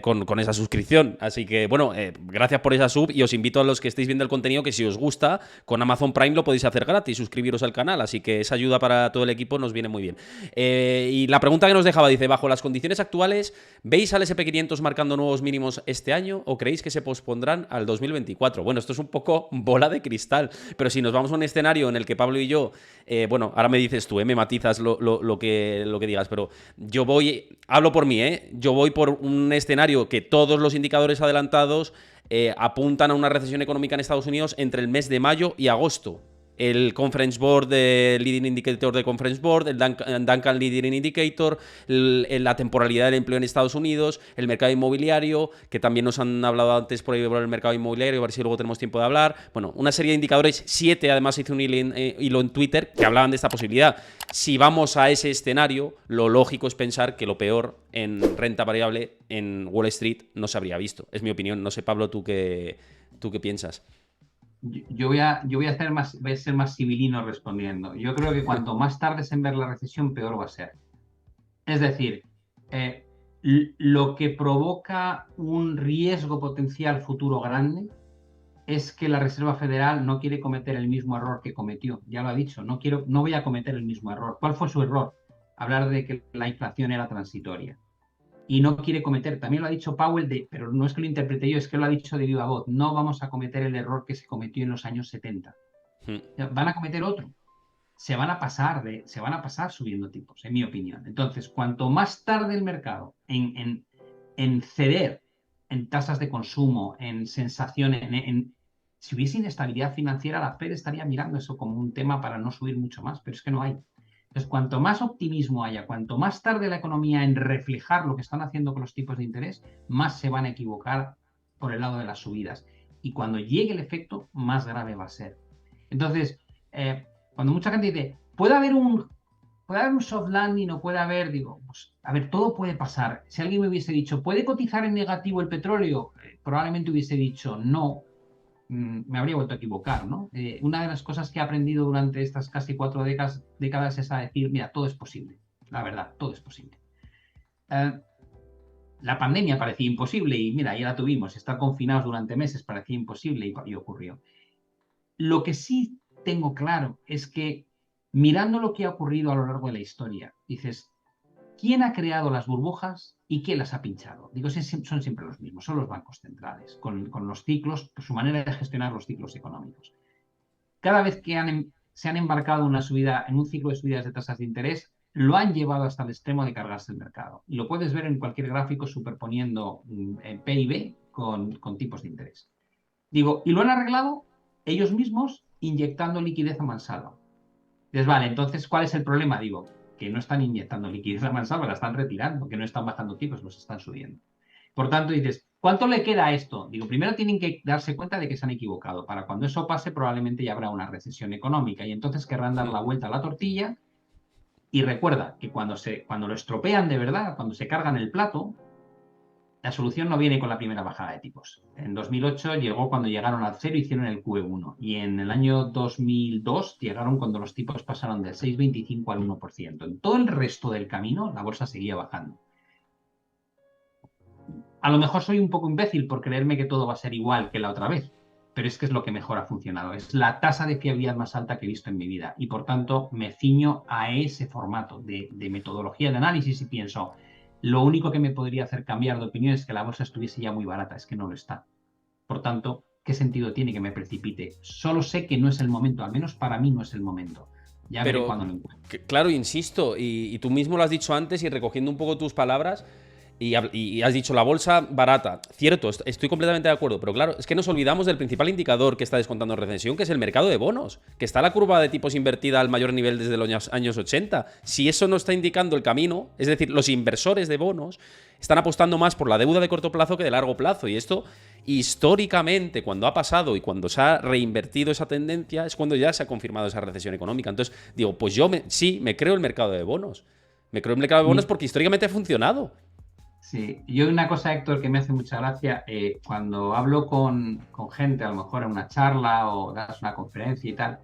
con esa suscripción. Así que, bueno, gracias por esa sub y os invito a los que estéis viendo el contenido que si os gusta, con Amazon Prime lo podéis hacer gratis, suscribiros al canal. Así que esa ayuda para todo el equipo nos viene muy bien. Y la pregunta que nos dejaba dice, bajo las condiciones actuales, ¿veis al SP500 marcando nuevos mínimos este año o creéis que se pospondrán al 2024? Bueno, esto es un poco bola de cristal, pero si nos vamos a un escenario en el que Pablo y yo bueno, ahora me dices tú, me matizas lo que digas, pero yo hablo por mí, yo voy por un escenario que todos los indicadores adelantados apuntan a una recesión económica en Estados Unidos entre el mes de mayo y agosto. El Conference Board, el Leading Indicator de Conference Board, el Duncan Leading Indicator, la temporalidad del empleo en Estados Unidos, el mercado inmobiliario, que también nos han hablado antes por ahí sobre el mercado inmobiliario, a ver si luego tenemos tiempo de hablar. Bueno, una serie de indicadores, 7 además hice un hilo en Twitter que hablaban de esta posibilidad. Si vamos a ese escenario, lo lógico es pensar que lo peor en renta variable en Wall Street no se habría visto. Es mi opinión. No sé, Pablo, ¿tú qué piensas? Voy a ser más civilino respondiendo. Yo creo que cuanto más tardes en ver la recesión, peor va a ser. Es decir, eh, lo que provoca un riesgo potencial futuro grande es que la Reserva Federal no quiere cometer el mismo error que cometió. Ya lo ha dicho, no voy a cometer el mismo error. ¿Cuál fue su error? Hablar de que la inflación era transitoria. Y no quiere cometer, también lo ha dicho Powell, pero no es que lo interprete yo, es que lo ha dicho de viva voz, no vamos a cometer el error que se cometió en los años 70. Van a cometer otro. Se van a pasar subiendo tipos, en mi opinión. Entonces, cuanto más tarde el mercado en ceder en tasas de consumo, en sensaciones, si hubiese inestabilidad financiera, la Fed estaría mirando eso como un tema para no subir mucho más, pero es que no hay. Entonces, cuanto más optimismo haya, cuanto más tarde la economía en reflejar lo que están haciendo con los tipos de interés, más se van a equivocar por el lado de las subidas. Y cuando llegue el efecto, más grave va a ser. Entonces, cuando mucha gente dice, puede haber un soft landing o puede haber, digo, pues, a ver, todo puede pasar. Si alguien me hubiese dicho, ¿puede cotizar en negativo el petróleo? Probablemente hubiese dicho, no, me habría vuelto a equivocar, ¿no? Una de las cosas que he aprendido durante estas casi 4 décadas es a decir, mira, todo es posible. La verdad, todo es posible. La pandemia parecía imposible y mira, ya la tuvimos. Estar confinados durante meses parecía imposible y ocurrió. Lo que sí tengo claro es que mirando lo que ha ocurrido a lo largo de la historia, dices, ¿quién ha creado las burbujas y quién las ha pinchado? Digo, son siempre los mismos, son los bancos centrales, con los ciclos, su manera de gestionar los ciclos económicos. Cada vez que se han embarcado en un ciclo de subidas de tasas de interés, lo han llevado hasta el extremo de cargarse el mercado. Y lo puedes ver en cualquier gráfico superponiendo PIB con tipos de interés. Digo, y lo han arreglado ellos mismos inyectando liquidez a mansalva. Dices, vale, entonces, ¿cuál es el problema? Digo, que no están inyectando liquidez a mansalva, la están retirando, que no están bajando tipos, los están subiendo. Por tanto, dices, ¿cuánto le queda a esto? Digo, primero tienen que darse cuenta de que se han equivocado. Para cuando eso pase, probablemente ya habrá una recesión económica y entonces querrán dar la vuelta a la tortilla. Y recuerda que cuando lo estropean de verdad, cuando se cargan el plato, la solución no viene con la primera bajada de tipos. En 2008 llegó cuando llegaron al cero, hicieron el QE1. Y en el año 2002 llegaron cuando los tipos pasaron del 6,25 al 1%. En todo el resto del camino, la bolsa seguía bajando. A lo mejor soy un poco imbécil por creerme que todo va a ser igual que la otra vez, pero es que es lo que mejor ha funcionado. Es la tasa de fiabilidad más alta que he visto en mi vida y por tanto me ciño a ese formato de metodología de análisis y pienso, lo único que me podría hacer cambiar de opinión es que la bolsa estuviese ya muy barata, es que no lo está. Por tanto, ¿qué sentido tiene que me precipite? Solo sé que no es el momento, al menos para mí no es el momento. Ya veré Pero, cuándo lo encuentre. claro, insisto, y tú mismo lo has dicho antes y recogiendo un poco tus palabras, y has dicho la bolsa barata. Cierto, estoy completamente de acuerdo, pero claro, es que nos olvidamos del principal indicador que está descontando recesión, que es el mercado de bonos, que está la curva de tipos invertida al mayor nivel desde los años 80. Si eso no está indicando el camino, es decir, los inversores de bonos están apostando más por la deuda de corto plazo que de largo plazo, y esto históricamente, cuando ha pasado y cuando se ha reinvertido esa tendencia, es cuando ya se ha confirmado esa recesión económica. Entonces, digo, pues sí, me creo el mercado de bonos. Me creo el mercado de bonos porque históricamente ha funcionado. Sí, yo una cosa, Héctor, que me hace mucha gracia, cuando hablo con gente, a lo mejor en una charla o das una conferencia y tal,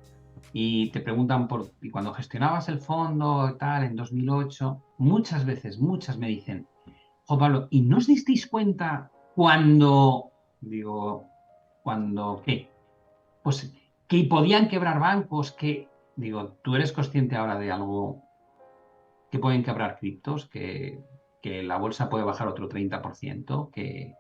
y te preguntan y cuando gestionabas el fondo y tal en 2008, muchas me dicen, jo, Pablo, ¿y no os disteis cuenta cuando, digo, cuando qué? Pues que podían quebrar bancos, que, digo, ¿tú eres consciente ahora de algo que pueden quebrar criptos, que la bolsa puede bajar otro 30%, que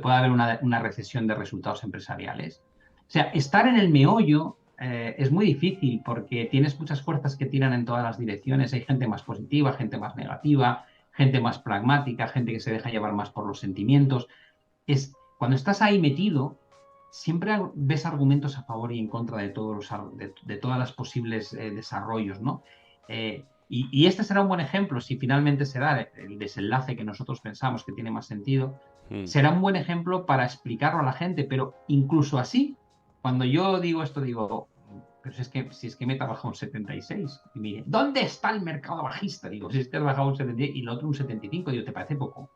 puede haber una recesión de resultados empresariales? O sea, estar en el meollo es muy difícil porque tienes muchas fuerzas que tiran en todas las direcciones. Hay gente más positiva, gente más negativa, gente más pragmática, gente que se deja llevar más por los sentimientos. Cuando estás ahí metido, siempre ves argumentos a favor y en contra de de todas las posibles desarrollos, ¿no? Y este será un buen ejemplo, si finalmente se da el desenlace que nosotros pensamos que tiene más sentido, será un buen ejemplo para explicarlo a la gente, pero incluso así, cuando yo digo esto, digo, pero si es que Meta bajado un 76, y me dice, ¿dónde está el mercado bajista? Digo, si es que has bajado un 76 y el otro un 75, digo, ¿te parece poco?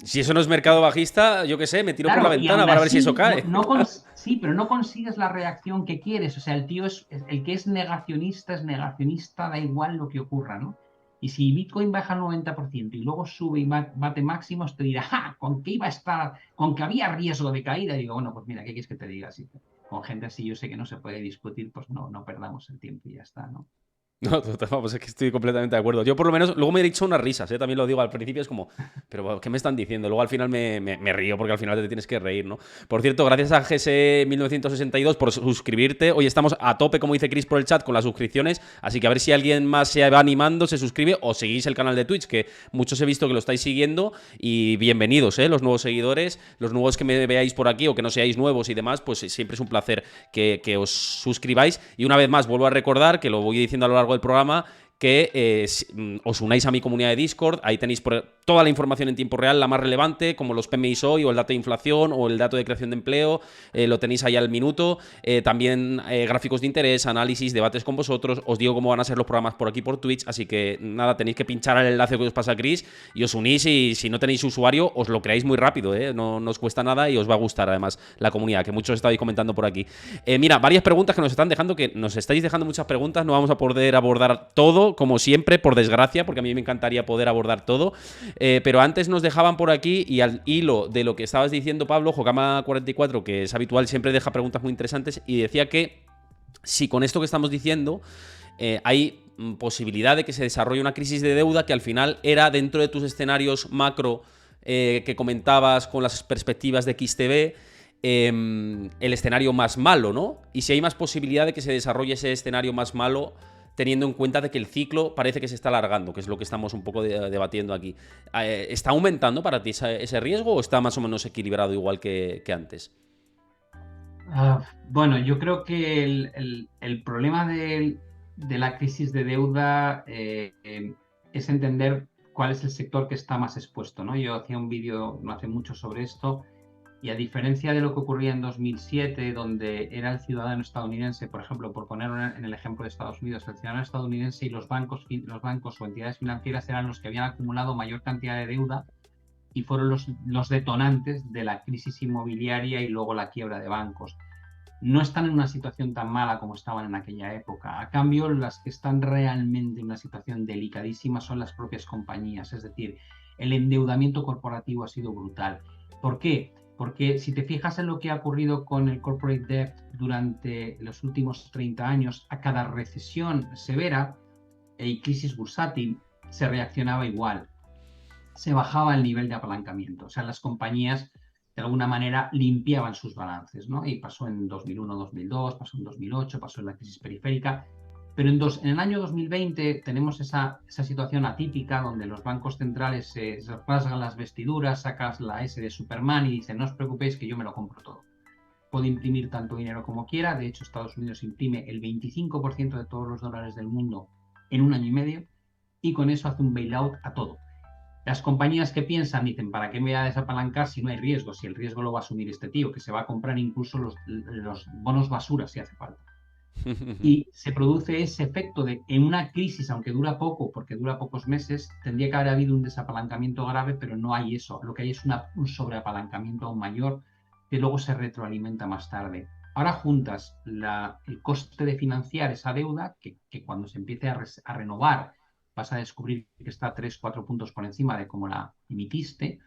Si eso no es mercado bajista, yo qué sé, me tiro por la Claro, y ventana aún para ver si eso así, cae. sí, pero no consigues la reacción que quieres. O sea, el tío el que es negacionista, da igual lo que ocurra, ¿no? Y si Bitcoin baja al 90% y luego sube y bate máximos, te dirá, ¡ja! ¿Con qué iba a estar? ¿Con que había riesgo de caída? Y digo, bueno, pues mira, ¿qué quieres que te diga? Si con gente así yo sé que no se puede discutir, pues no perdamos el tiempo y ya está, ¿no? No, vamos, es que estoy completamente de acuerdo. Yo por lo menos, luego me he dicho unas risas, ¿eh? También lo digo al principio, es como, pero ¿qué me están diciendo? Luego al final me río porque al final te tienes que reír, ¿no? Por cierto, gracias a GS 1962 por suscribirte. Hoy estamos a tope, como dice Chris por el chat, con las suscripciones, así que a ver si alguien más se va animando, se suscribe o seguís el canal de Twitch, que muchos he visto que lo estáis siguiendo, y bienvenidos, los nuevos seguidores, los nuevos que me veáis por aquí o que no seáis nuevos y demás, pues siempre es un placer que os suscribáis. Y una vez más, vuelvo a recordar, que lo voy diciendo a lo largo del programa, que os unáis a mi comunidad de Discord. Ahí tenéis toda la información en tiempo real, la más relevante, como los PMIs hoy, o el dato de inflación, o el dato de creación de empleo. Lo tenéis ahí al minuto. También gráficos de interés, análisis, debates con vosotros. Os digo cómo van a ser los programas por aquí por Twitch. Así que nada, tenéis que pinchar el enlace que os pasa a Chris y os unís. Y si no tenéis usuario, os lo creáis muy rápido, ¿eh? No os cuesta nada y os va a gustar además la comunidad, que muchos estáis comentando por aquí. Mira, varias preguntas que nos están dejando, que nos estáis dejando muchas preguntas. No vamos a poder abordar todo, como siempre, por desgracia, porque a mí me encantaría poder abordar todo. Pero antes nos dejaban por aquí, y al hilo de lo que estabas diciendo, Pablo, Jokama44, que es habitual, siempre deja preguntas muy interesantes, y decía que si con esto que estamos diciendo hay posibilidad de que se desarrolle una crisis de deuda, que al final era dentro de tus escenarios macro que comentabas con las perspectivas de XTB, el escenario más malo, ¿no? Y si hay más posibilidad de que se desarrolle ese escenario más malo, teniendo en cuenta de que el ciclo parece que se está alargando, que es lo que estamos un poco debatiendo aquí. ¿Está aumentando para ti ese riesgo o está más o menos equilibrado igual que antes? Bueno, yo creo que el problema de la crisis de deuda es entender cuál es el sector que está más expuesto, ¿no? Yo hacía un vídeo no hace mucho sobre esto, y a diferencia de lo que ocurría en 2007, donde era el ciudadano estadounidense, por ejemplo, por poner en el ejemplo de Estados Unidos, el ciudadano estadounidense y los bancos o entidades financieras eran los que habían acumulado mayor cantidad de deuda y fueron los detonantes de la crisis inmobiliaria y luego la quiebra de bancos. No están en una situación tan mala como estaban en aquella época. A cambio, las que están realmente en una situación delicadísima son las propias compañías. Es decir, el endeudamiento corporativo ha sido brutal. ¿Por qué? Porque si te fijas en lo que ha ocurrido con el corporate debt durante los últimos 30 años, a cada recesión severa y crisis bursátil se reaccionaba igual. Se bajaba el nivel de apalancamiento. O sea, las compañías de alguna manera limpiaban sus balances, ¿no? Y pasó en 2001, 2002, pasó en 2008, pasó en la crisis periférica. Pero en el año 2020 tenemos esa situación atípica donde los bancos centrales se rasgan las vestiduras, sacas la S de Superman y dicen, no os preocupéis que yo me lo compro todo. Puedo imprimir tanto dinero como quiera. De hecho, Estados Unidos imprime el 25% de todos los dólares del mundo en un año y medio y con eso hace un bailout a todo. Las compañías que piensan dicen, ¿para qué me voy a desapalancar si no hay riesgo? Si el riesgo lo va a asumir este tío, que se va a comprar incluso los bonos basura si hace falta. Y se produce ese efecto de, en una crisis, aunque dura poco, porque dura pocos meses, tendría que haber habido un desapalancamiento grave, pero no hay eso. Lo que hay es un sobreapalancamiento aún mayor que luego se retroalimenta más tarde. Ahora juntas el coste de financiar esa deuda, que cuando se empiece a renovar vas a descubrir que está 3-4 puntos por encima de cómo la emitiste,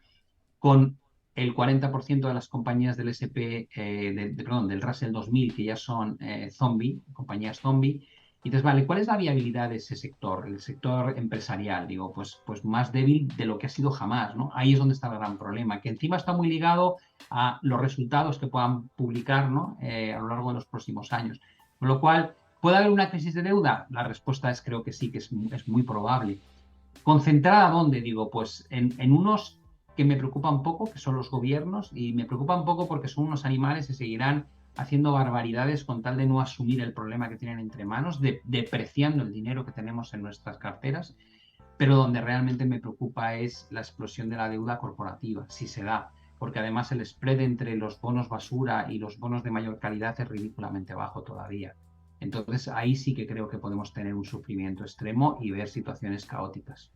con el 40% de las compañías del SP, perdón, del Russell 2000 que ya son compañías zombie. Y entonces, vale, ¿cuál es la viabilidad de ese sector, el sector empresarial? Digo, pues más débil de lo que ha sido jamás, ¿no? Ahí es donde está el gran problema, que encima está muy ligado a los resultados que puedan publicar, ¿no? A lo largo de los próximos años. Con lo cual, ¿puede haber una crisis de deuda? La respuesta es creo que sí, que es muy probable. ¿Concentrada dónde? Digo, pues en unos que me preocupa un poco, que son los gobiernos, y me preocupa un poco porque son unos animales que seguirán haciendo barbaridades con tal de no asumir el problema que tienen entre manos, depreciando el dinero que tenemos en nuestras carteras, pero donde realmente me preocupa es la explosión de la deuda corporativa, si se da, porque además el spread entre los bonos basura y los bonos de mayor calidad es ridículamente bajo todavía. Entonces ahí sí que creo que podemos tener un sufrimiento extremo y ver situaciones caóticas.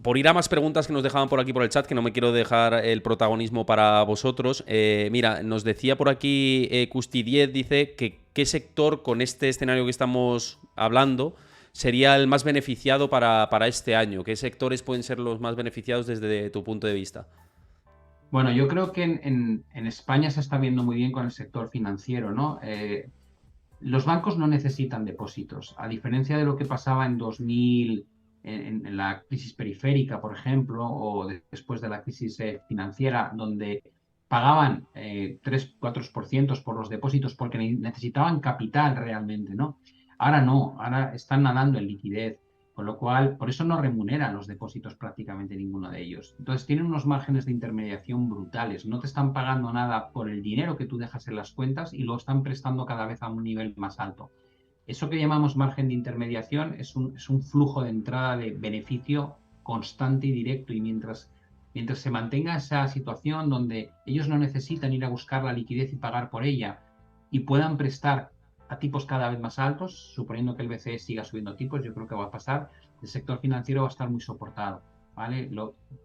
Por ir a más preguntas que nos dejaban por aquí por el chat, que no me quiero dejar el protagonismo para vosotros. Mira, nos decía por aquí Custidiez, dice que qué sector con este escenario que estamos hablando sería el más beneficiado para este año. ¿Qué sectores pueden ser los más beneficiados desde tu punto de vista? Bueno, yo creo que en España se está viendo muy bien con el sector financiero, ¿no? Los bancos no necesitan depósitos, a diferencia de lo que pasaba en 2000, en la crisis periférica, por ejemplo, o después de la crisis financiera, donde pagaban 3-4% por los depósitos porque necesitaban capital realmente, ¿no? Ahora no, ahora están nadando en liquidez, con lo cual, por eso no remuneran los depósitos prácticamente ninguno de ellos. Entonces, tienen unos márgenes de intermediación brutales. No te están pagando nada por el dinero que tú dejas en las cuentas y lo están prestando cada vez a un nivel más alto. Eso que llamamos margen de intermediación es un flujo de entrada de beneficio constante y directo. Y mientras se mantenga esa situación donde ellos no necesitan ir a buscar la liquidez y pagar por ella y puedan prestar a tipos cada vez más altos, suponiendo que el BCE siga subiendo tipos, yo creo que va a pasar, el sector financiero va a estar muy soportado, ¿vale?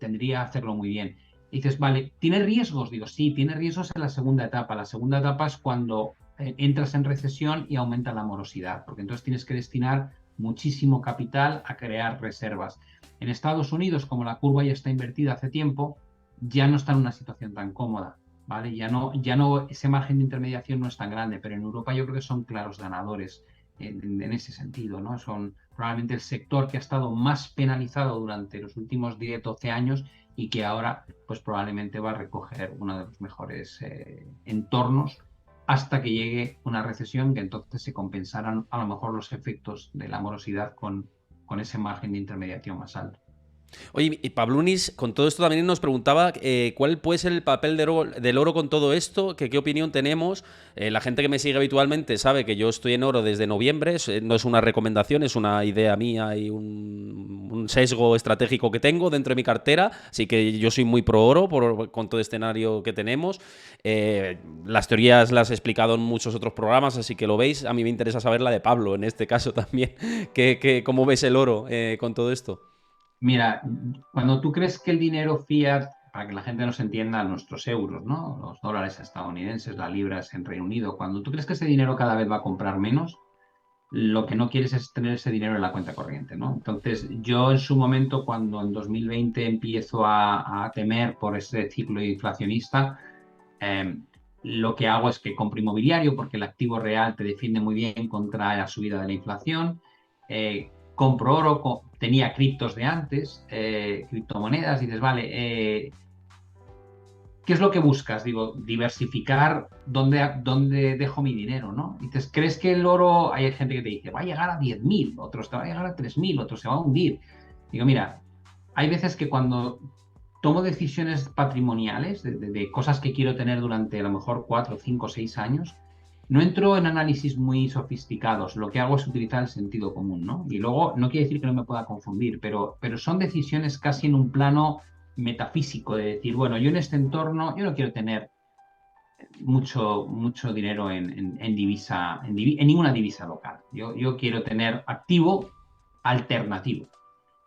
Tendría que hacerlo muy bien. Y dices, vale, ¿tiene riesgos? Digo, sí, tiene riesgos en la segunda etapa. La segunda etapa es cuando entras en recesión y aumenta la morosidad, porque entonces tienes que destinar muchísimo capital a crear reservas. En Estados Unidos, como la curva ya está invertida hace tiempo, ya no está en una situación tan cómoda. ¿Vale? Ya no, ese margen de intermediación no es tan grande, pero en Europa yo creo que son claros ganadores en ese sentido, ¿no? Son probablemente el sector que ha estado más penalizado durante los últimos 10-12 años y que ahora pues probablemente va a recoger uno de los mejores entornos hasta que llegue una recesión, que entonces se compensarán a lo mejor los efectos de la morosidad con ese margen de intermediación más alto. Oye, y Pablunis, con todo esto también nos preguntaba cuál puede ser el papel del oro con todo esto, qué opinión tenemos. La gente que me sigue habitualmente sabe que yo estoy en oro desde noviembre, no es una recomendación, es una idea mía y un sesgo estratégico que tengo dentro de mi cartera, así que yo soy muy pro oro con todo el escenario que tenemos. Las teorías las he explicado en muchos otros programas, así que lo veis. A mí me interesa saber la de Pablo en este caso también. ¿Cómo ves el oro con todo esto? Mira, cuando tú crees que el dinero fiat, para que la gente nos entienda, nuestros euros, ¿no? Los dólares estadounidenses, las libras en Reino Unido, cuando tú crees que ese dinero cada vez va a comprar menos, lo que no quieres es tener ese dinero en la cuenta corriente, ¿no? Entonces, yo en su momento, cuando en 2020 empiezo a temer por ese ciclo inflacionista, eh, lo que hago es que compro inmobiliario porque el activo real te defiende muy bien contra la subida de la inflación. Compro oro, tenía criptos de antes, criptomonedas, y dices, vale, ¿qué es lo que buscas? Digo, diversificar dónde dejo mi dinero, ¿no? Y dices, ¿crees que el oro, hay gente que te dice, va a llegar a 10.000, otros te va a llegar a 3.000, otros se va a hundir? Digo, mira, hay veces que cuando tomo decisiones patrimoniales de cosas que quiero tener durante a lo mejor 4, 5, 6 años, no entro en análisis muy sofisticados, lo que hago es utilizar el sentido común, ¿no? Y luego, no quiere decir que no me pueda confundir, pero son decisiones casi en un plano metafísico de decir, bueno, yo en este entorno, yo no quiero tener mucho dinero en divisa, en ninguna divisa local. Yo quiero tener activo alternativo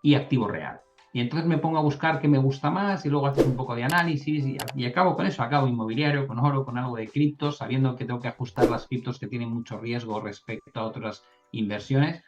y activo real. Y entonces me pongo a buscar qué me gusta más y luego haces un poco de análisis y acabo con eso, acabo inmobiliario, con oro, con algo de criptos, sabiendo que tengo que ajustar las criptos que tienen mucho riesgo respecto a otras inversiones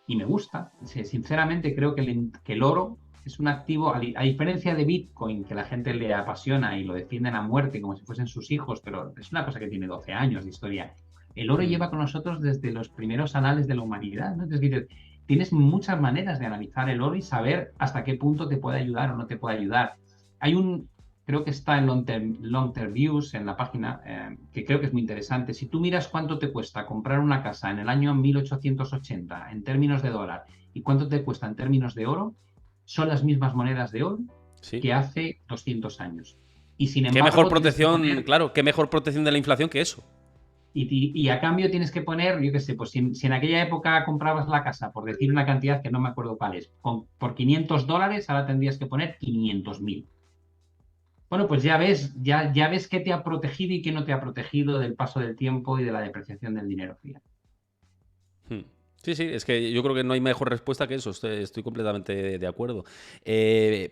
y me gusta. Sinceramente creo que el oro es un activo, a diferencia de Bitcoin, que la gente le apasiona y lo defienden a muerte como si fuesen sus hijos, pero es una cosa que tiene 12 años de historia. El oro Mm. lleva con nosotros desde los primeros anales de la humanidad, ¿no? Entonces, tienes muchas maneras de analizar el oro y saber hasta qué punto te puede ayudar o no te puede ayudar. Hay un, creo que está en Long Term Views, en la página, que creo que es muy interesante. Si tú miras cuánto te cuesta comprar una casa en el año 1880 en términos de dólar y cuánto te cuesta en términos de oro, son las mismas monedas de oro Sí. que hace 200 años. Y sin Qué mejor embargo, tienes que protección, poner, claro, qué mejor protección de la inflación que eso. y a cambio tienes que poner, yo qué sé, pues si en aquella época comprabas la casa, por decir una cantidad que no me acuerdo cuál es, por $500, ahora tendrías que poner 500.000. Bueno, pues ya ves qué te ha protegido y qué no te ha protegido del paso del tiempo y de la depreciación del dinero fiat. Hmm. Sí, sí, es que yo creo que no hay mejor respuesta que eso, estoy completamente de acuerdo.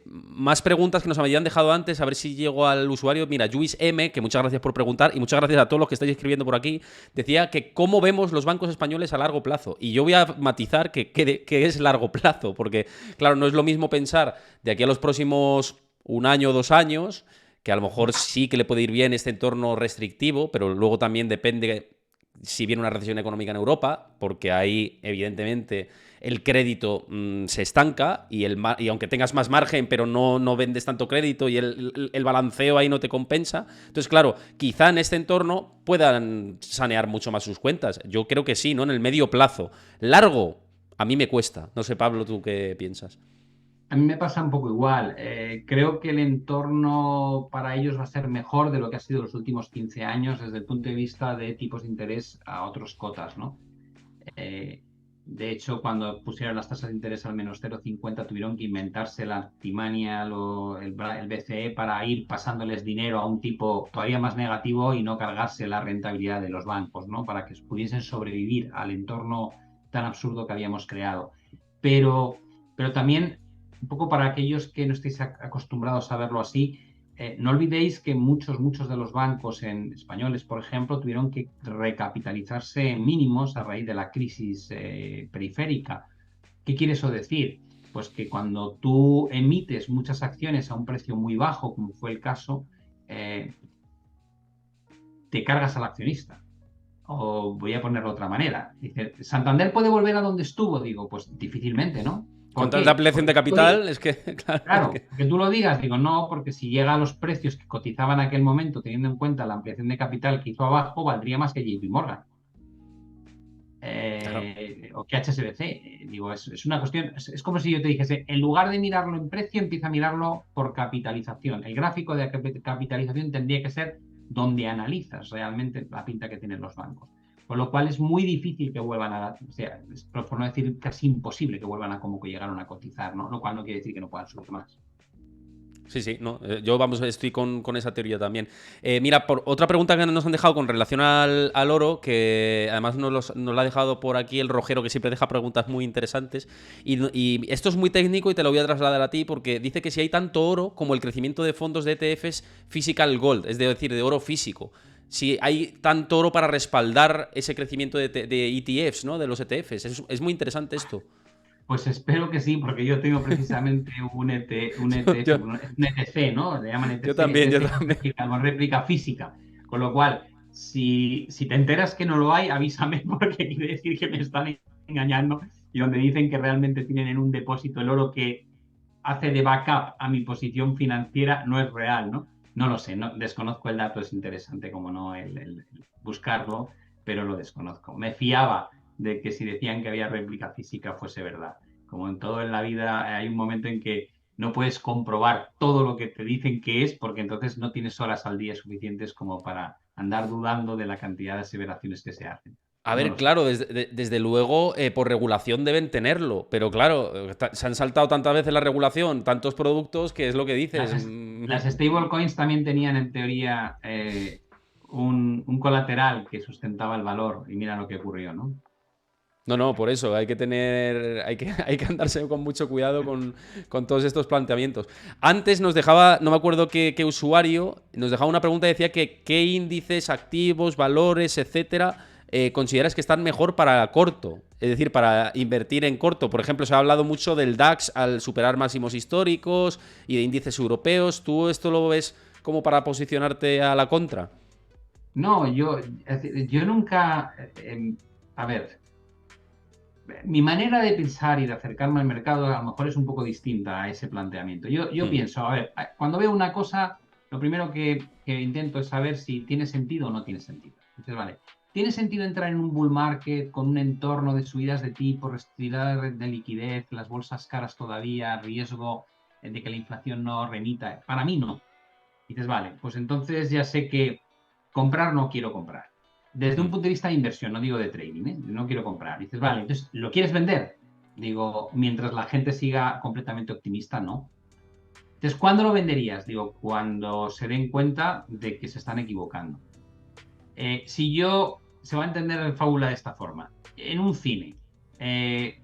Más preguntas que nos habían dejado antes, a ver si llego al usuario. Mira, Luis M, que muchas gracias por preguntar y muchas gracias a todos los que estáis escribiendo por aquí, decía que cómo vemos los bancos españoles a largo plazo. Y yo voy a matizar que es largo plazo, porque claro, no es lo mismo pensar de aquí a los próximos 1 año o 2 años, que a lo mejor sí que le puede ir bien este entorno restrictivo, pero luego también depende si viene una recesión económica en Europa, porque ahí, evidentemente, el crédito se estanca y aunque tengas más margen, pero no vendes tanto crédito y el balanceo ahí no te compensa. Entonces, claro, quizá en este entorno puedan sanear mucho más sus cuentas. Yo creo que sí, ¿no? En el medio plazo. Largo, a mí me cuesta. No sé, Pablo, ¿tú qué piensas? A mí me pasa un poco igual. Creo que el entorno para ellos va a ser mejor de lo que ha sido los últimos 15 años desde el punto de vista de tipos de interés a otros cotas, ¿no? Eh, de hecho, cuando pusieron las tasas de interés al menos 0,50 tuvieron que inventarse la artimaña, el BCE, para ir pasándoles dinero a un tipo todavía más negativo y no cargarse la rentabilidad de los bancos, ¿no? Para que pudiesen sobrevivir al entorno tan absurdo que habíamos creado. Pero, pero también, un poco para aquellos que no estéis acostumbrados a verlo así, no olvidéis que muchos de los bancos españoles, por ejemplo, tuvieron que recapitalizarse en mínimos a raíz de la crisis periférica. ¿Qué quiere eso decir? Pues que cuando tú emites muchas acciones a un precio muy bajo, como fue el caso, eh, te cargas al accionista. O voy a ponerlo de otra manera. Dice, ¿Santander puede volver a donde estuvo? Digo, pues difícilmente, ¿no? ¿Por Con tanta qué? ampliación Porque de capital, es que, claro, es claro, que... que tú lo digas, digo, no, porque si llega a los precios que cotizaban en aquel momento, teniendo en cuenta la ampliación de capital que hizo abajo, valdría más que JP Morgan Claro. o que HSBC. Digo, es una cuestión, es como si yo te dijese, en lugar de mirarlo en precio, empieza a mirarlo por capitalización. El gráfico de capitalización tendría que ser donde analizas realmente la pinta que tienen los bancos. Con lo cual es muy difícil que vuelvan o sea, por no decir casi imposible que vuelvan a como que llegaron a cotizar, ¿no? Lo cual no quiere decir que no puedan subir más. Sí, sí, no. Yo estoy con esa teoría también. Mira, por otra pregunta que nos han dejado con relación al oro, que además nos la ha dejado por aquí el Rojero, que siempre deja preguntas muy interesantes. Y esto es muy técnico y te lo voy a trasladar a ti, porque dice que si hay tanto oro como el crecimiento de fondos de ETFs physical gold, es decir, de oro físico. Si hay tanto oro para respaldar ese crecimiento de ETFs, ¿no? De los ETFs. Es muy interesante esto. Pues espero que sí, porque yo tengo precisamente un ETF, Yo, un ETC, ¿no? Le llaman yo ETC, también, yo ETC también. con réplica física. Con lo cual, si te enteras que no lo hay, avísame porque quiere decir que me están engañando y donde dicen que realmente tienen en un depósito el oro que hace de backup a mi posición financiera no es real, ¿no? No lo sé, no, desconozco el dato, es interesante como no el buscarlo, pero lo desconozco. Me fiaba de que si decían que había réplica física fuese verdad. Como en todo en la vida hay un momento en que no puedes comprobar todo lo que te dicen que es, porque entonces no tienes horas al día suficientes como para andar dudando de la cantidad de aseveraciones que se hacen. A No ver, lo sé. claro, desde luego por regulación deben tenerlo, pero claro, se han saltado tantas veces la regulación, tantos productos, que es lo que dices. Las stablecoins también tenían en teoría un colateral que sustentaba el valor y mira lo que ocurrió, ¿no? No, no, por eso hay que hay que andarse con mucho cuidado con todos estos planteamientos. Antes nos dejaba, no me acuerdo qué usuario, nos dejaba una pregunta y decía que qué índices, activos, valores, etcétera, consideras que están mejor para corto, es decir, para invertir en corto. Por ejemplo, se ha hablado mucho del DAX al superar máximos históricos y de índices europeos. ¿Tú esto lo ves como para posicionarte a la contra? No, yo nunca, a ver, mi manera de pensar y de acercarme al mercado a lo mejor es un poco distinta a ese planteamiento. Yo Hmm. pienso, a ver, cuando veo una cosa, lo primero que intento es saber si tiene sentido o no tiene sentido. Entonces, vale, ¿tiene sentido entrar en un bull market con un entorno de subidas de tipo, restricción de liquidez, las bolsas caras todavía, riesgo de que la inflación no remita? Para mí no. Dices, vale, pues entonces ya sé que comprar no quiero comprar. Desde un Hmm. punto de vista de inversión, no digo de trading, ¿eh? No quiero comprar. Dices, vale, entonces, ¿lo quieres vender? Digo, mientras la gente siga completamente optimista, no. Entonces, ¿cuándo lo venderías? Digo, cuando se den cuenta de que se están equivocando. Si yo, se va a entender la fábula de esta forma. En un cine, eh,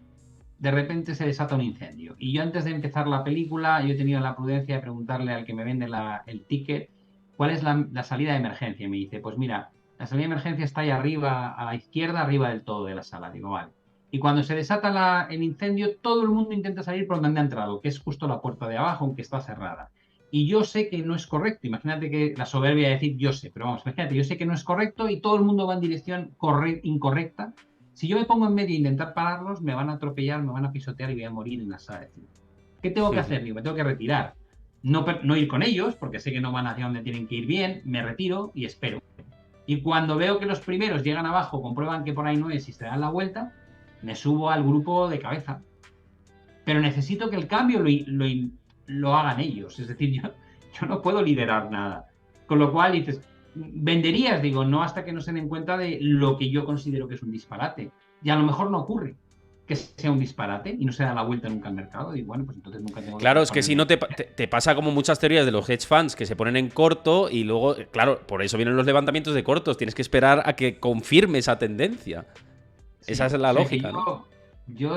de repente se desata un incendio. Y yo antes de empezar la película, yo he tenido la prudencia de preguntarle al que me vende el ticket cuál es la salida de emergencia. Y me dice, pues mira, la salida de emergencia está ahí arriba, a la izquierda, arriba del todo de la sala. Digo, vale. Y cuando se desata el incendio, todo el mundo intenta salir por donde ha entrado, que es justo la puerta de abajo, aunque está cerrada. Y yo sé que no es correcto. Imagínate que la soberbia de decir yo sé, pero vamos, imagínate, yo sé que no es correcto y todo el mundo va en dirección incorrecta. Si yo me pongo en medio e intentar pararlos, me van a atropellar, me van a pisotear y voy a morir en la sala de cine. ¿Qué tengo que hacer? Digo, me tengo que retirar. No ir con ellos, porque sé que no van hacia donde tienen que ir bien, me retiro y espero. Y cuando veo que los primeros llegan abajo, comprueban que por ahí no es y se dan la vuelta, me subo al grupo de cabeza. Pero necesito que el cambio lo hagan ellos. Es decir, yo no puedo liderar nada. Con lo cual dices, venderías, digo, no hasta que no se den cuenta de lo que yo considero que es un disparate. Y a lo mejor no ocurre que sea un disparate y no se da la vuelta nunca al mercado. Y bueno, pues entonces nunca tengo que Claro, es que si ponerme. no te pasa como muchas teorías de los hedge funds que se ponen en corto y luego, claro, por eso vienen los levantamientos de cortos. Tienes que esperar a que confirme esa tendencia. Esa Sí, es o la sea que lógica, ¿no?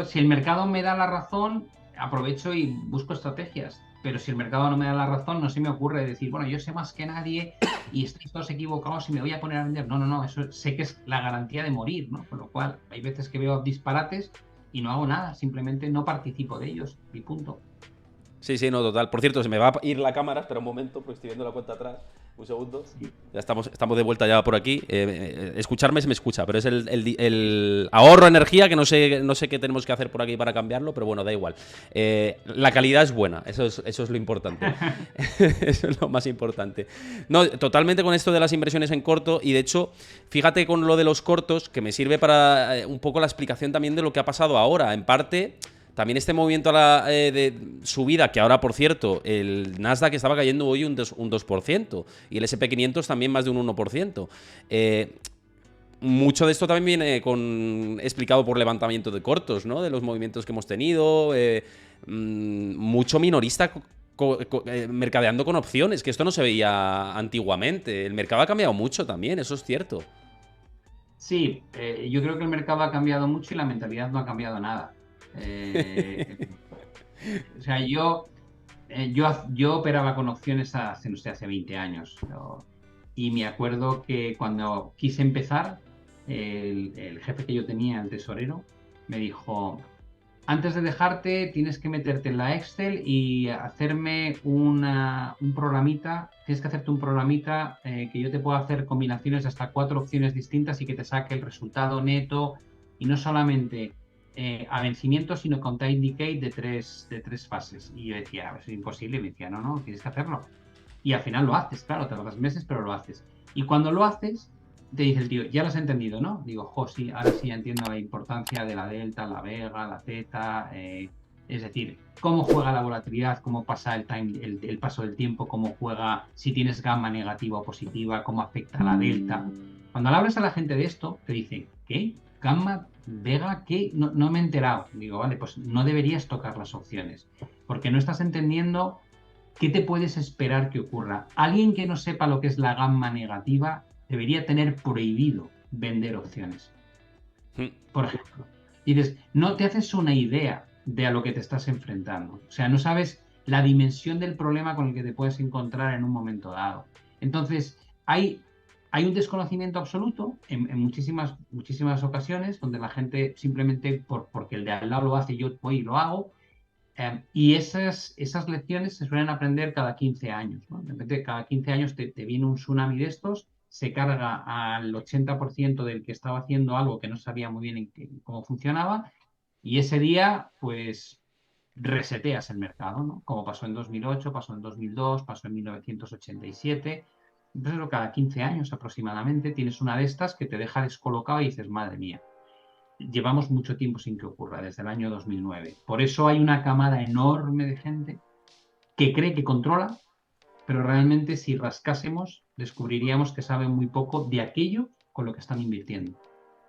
si el mercado me da la razón, aprovecho y busco estrategias. Pero si el mercado no me da la razón, no se me ocurre decir, bueno, yo sé más que nadie y estáis todos equivocados y me voy a poner a vender. No, no, no, eso sé que es la garantía de morir, ¿no? Con lo cual, hay veces que veo disparates y no hago nada, simplemente no participo de ellos y punto. Sí, sí, no, total. Por cierto, se me va a ir la cámara, espera un momento, porque estoy viendo la cuenta atrás. Un segundo. Sí. Ya estamos de vuelta ya por aquí. Escucharme se me escucha, pero es el ahorro de energía que no sé qué tenemos que hacer por aquí para cambiarlo, pero bueno, da igual. La calidad es buena, eso es lo importante. Eso es lo más importante. No, totalmente con esto de las inversiones en corto y de hecho, fíjate con lo de los cortos, que me sirve para un poco la explicación también de lo que ha pasado ahora. En parte, también este movimiento de subida, que ahora, por cierto, el Nasdaq estaba cayendo hoy un 2% y el SP500 también más de un 1%. Mucho de esto también viene explicado por levantamiento de cortos, ¿no? De los movimientos que hemos tenido. Mucho minorista mercadeando con opciones, que esto no se veía antiguamente. El mercado ha cambiado mucho también, eso es cierto. Sí, yo creo que el mercado ha cambiado mucho y la mentalidad no ha cambiado nada. Eh, o sea, yo operaba con opciones hace, no sé, hace 20 años. Y me acuerdo que cuando quise empezar, el jefe que yo tenía, el tesorero, me dijo, antes de dejarte, tienes que meterte en la Excel y hacerme un programita. Tienes que hacerte un programita que yo te pueda hacer combinaciones de hasta 4 opciones distintas y que te saque el resultado neto. Y no solamente a vencimiento, sino con time decay de tres fases. Y yo decía, es imposible. Y me decía, no, no, tienes que hacerlo. Y al final lo haces, claro, tardas meses, pero lo haces. Y cuando lo haces, te dice el tío, ya lo has entendido, ¿no? Digo, jo, sí, ahora sí ya entiendo la importancia de la delta, la vega, la zeta, es decir, cómo juega la volatilidad, cómo pasa el paso del tiempo, cómo juega, si tienes gamma negativa o positiva, cómo afecta la delta. Cuando le hablas a la gente de esto, te dice, ¿qué? ¿Gamma? ¿Vega? ¿Qué? No, no me he enterado. Digo, vale, pues no deberías tocar las opciones, porque no estás entendiendo. ¿Qué te puedes esperar que ocurra? Alguien que no sepa lo que es la gamma negativa debería tener prohibido vender opciones, por ejemplo. Y dices, no te haces una idea de a lo que te estás enfrentando. O sea, no sabes la dimensión del problema con el que te puedes encontrar en un momento dado. Entonces, hay un desconocimiento absoluto en muchísimas ocasiones donde la gente simplemente porque el de al lado lo hace, yo voy y lo hago. Y esas lecciones se suelen aprender cada 15 años, ¿no? De repente, cada 15 años te viene un tsunami de estos, se carga al 80% del que estaba haciendo algo que no sabía muy bien cómo funcionaba, y ese día, pues, reseteas el mercado, ¿no? Como pasó en 2008, pasó en 2002, pasó en 1987. Entonces, cada 15 años aproximadamente tienes una de estas que te deja descolocado y dices, madre mía, llevamos mucho tiempo sin que ocurra, desde el año 2009. Por eso hay una camada enorme de gente que cree que controla, pero realmente si rascásemos descubriríamos que saben muy poco de aquello con lo que están invirtiendo.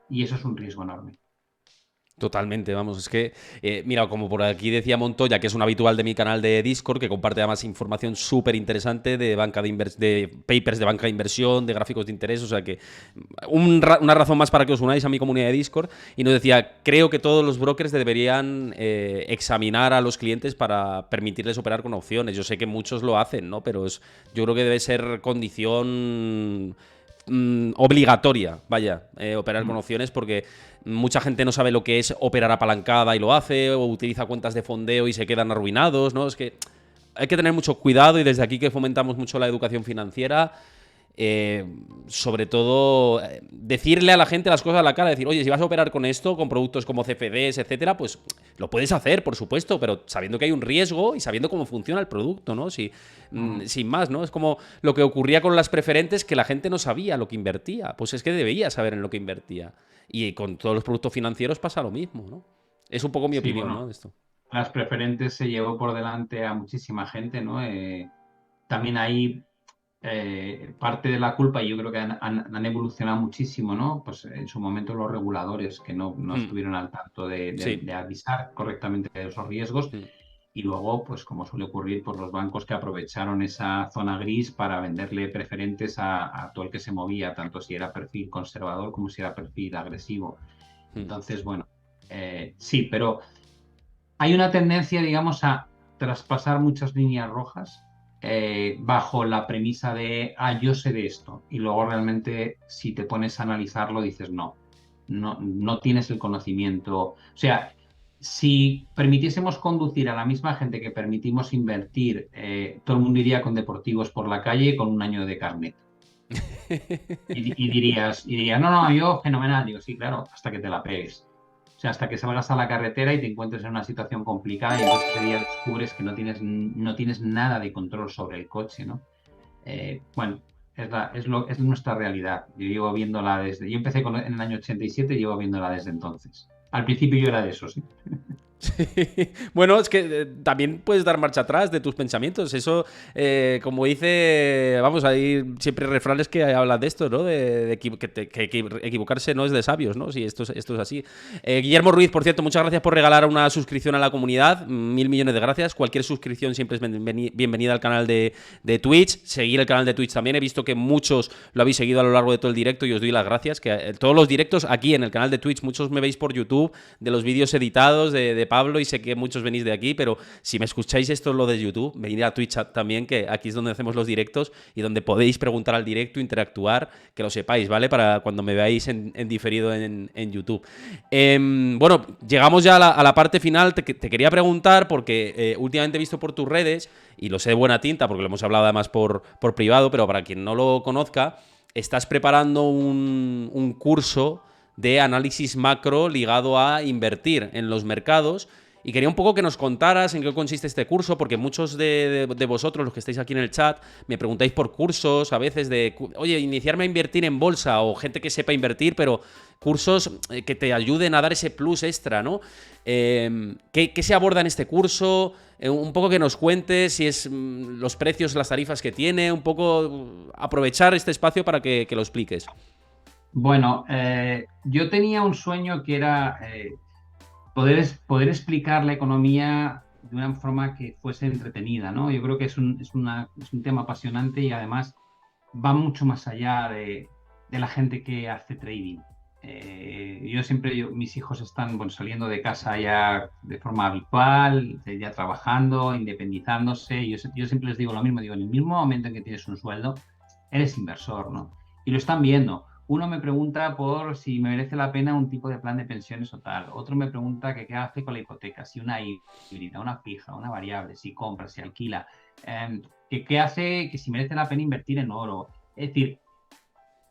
Y eso es un riesgo enorme. Totalmente, vamos, es que, mira, como por aquí decía Montoya, que es un habitual de mi canal de Discord, que comparte además información súper interesante de de papers de banca de inversión, de gráficos de interés, o sea que una razón más para que os unáis a mi comunidad de Discord, y nos decía, creo que todos los brokers deberían examinar a los clientes para permitirles operar con opciones. Yo sé que muchos lo hacen, ¿no? Pero yo creo que debe ser condición obligatoria, vaya, operar con opciones, porque mucha gente no sabe lo que es operar apalancada y lo hace, o utiliza cuentas de fondeo y se quedan arruinados, ¿no? Es que hay que tener mucho cuidado, y desde aquí que fomentamos mucho la educación financiera, sobre todo decirle a la gente las cosas a la cara, decir, oye, si vas a operar con esto, con productos como CFDs, etcétera, pues lo puedes hacer, por supuesto, pero sabiendo que hay un riesgo y sabiendo cómo funciona el producto, ¿no? Sin más, ¿no? Es como lo que ocurría con las preferentes, que la gente no sabía lo que invertía. Pues es que debía saber en lo que invertía. Y con todos los productos financieros pasa lo mismo, ¿no? Es un poco mi Sí, opinión, ¿no? bueno, De esto. las preferentes se llevó por delante a muchísima gente, ¿no? También hay parte de la culpa, y yo creo que han evolucionado muchísimo, ¿no? Pues en su momento los reguladores que no Mm, estuvieron al tanto de, de- sí. de avisar correctamente de esos riesgos, Mm, y luego, pues como suele ocurrir, por los bancos que aprovecharon esa zona gris para venderle preferentes a todo el que se movía, tanto si era perfil conservador como si era perfil agresivo. mm. Entonces, bueno, sí, pero hay una tendencia, digamos, a traspasar muchas líneas rojas bajo la premisa de, yo sé de esto. Y luego realmente, si te pones a analizarlo, dices, no, no, no tienes el conocimiento. O sea, si permitiésemos conducir a la misma gente que permitimos invertir, todo el mundo iría con deportivos por la calle con un año de carnet. Y dirías, no, no, yo fenomenal. Digo, sí, claro, hasta que te la pegues. O sea, hasta que salgas a la carretera y te encuentres en una situación complicada y entonces ese día descubres que no tienes nada de control sobre el coche, ¿no? Bueno, es nuestra realidad. Yo llevo viéndola desde. Yo empecé en el año 87 y llevo viéndola desde entonces. Al principio yo era de esos, ¿sí? Sí. Bueno, es que también puedes dar marcha atrás de tus pensamientos. Eso, como dice, vamos, hay siempre refranes que hablan de esto, ¿no? Que equivocarse no es de sabios, ¿no? Sí, esto es así. Guillermo Ruiz, por cierto, muchas gracias por regalar una suscripción a la comunidad. 1.000 millones de gracias. Cualquier suscripción siempre es bienvenida al canal de Twitch. Seguir el canal de Twitch también. He visto que muchos lo habéis seguido a lo largo de todo el directo y os doy las gracias. Que todos los directos aquí en el canal de Twitch, muchos me veis por YouTube, de los vídeos editados de Pablo, y sé que muchos venís de aquí, pero si me escucháis esto es lo de YouTube, venid a Twitch también, que aquí es donde hacemos los directos y donde podéis preguntar al directo, interactuar, que lo sepáis, ¿vale? Para cuando me veáis en diferido en YouTube. Bueno, llegamos ya a la parte final. Te quería preguntar, porque últimamente he visto por tus redes, y lo sé de buena tinta, porque lo hemos hablado además por privado, pero para quien no lo conozca, estás preparando un curso de análisis macro ligado a invertir en los mercados. Y quería un poco que nos contaras en qué consiste este curso, porque muchos de vosotros, los que estáis aquí en el chat, me preguntáis por cursos a veces de, oye, iniciarme a invertir en bolsa, o gente que sepa invertir, pero cursos que te ayuden a dar ese plus extra, ¿no? ¿Qué se aborda en este curso? Un poco que nos cuentes si es los precios, las tarifas que tiene, un poco aprovechar este espacio para que lo expliques. Bueno, yo tenía un sueño que era poder explicar la economía de una forma que fuese entretenida, ¿no? Yo creo que es un tema apasionante y además va mucho más allá de la gente que hace trading. Mis hijos están, bueno, saliendo de casa ya de forma habitual, ya trabajando, independizándose. Y yo siempre les digo lo mismo, digo, en el mismo momento en que tienes un sueldo, eres inversor, ¿no? Y lo están viendo. Uno me pregunta por si me merece la pena un tipo de plan de pensiones o tal. Otro me pregunta que qué hace con la hipoteca, si una híbrida, una fija, una variable, si compra, si alquila. Que qué hace, que si merece la pena invertir en oro. Es decir,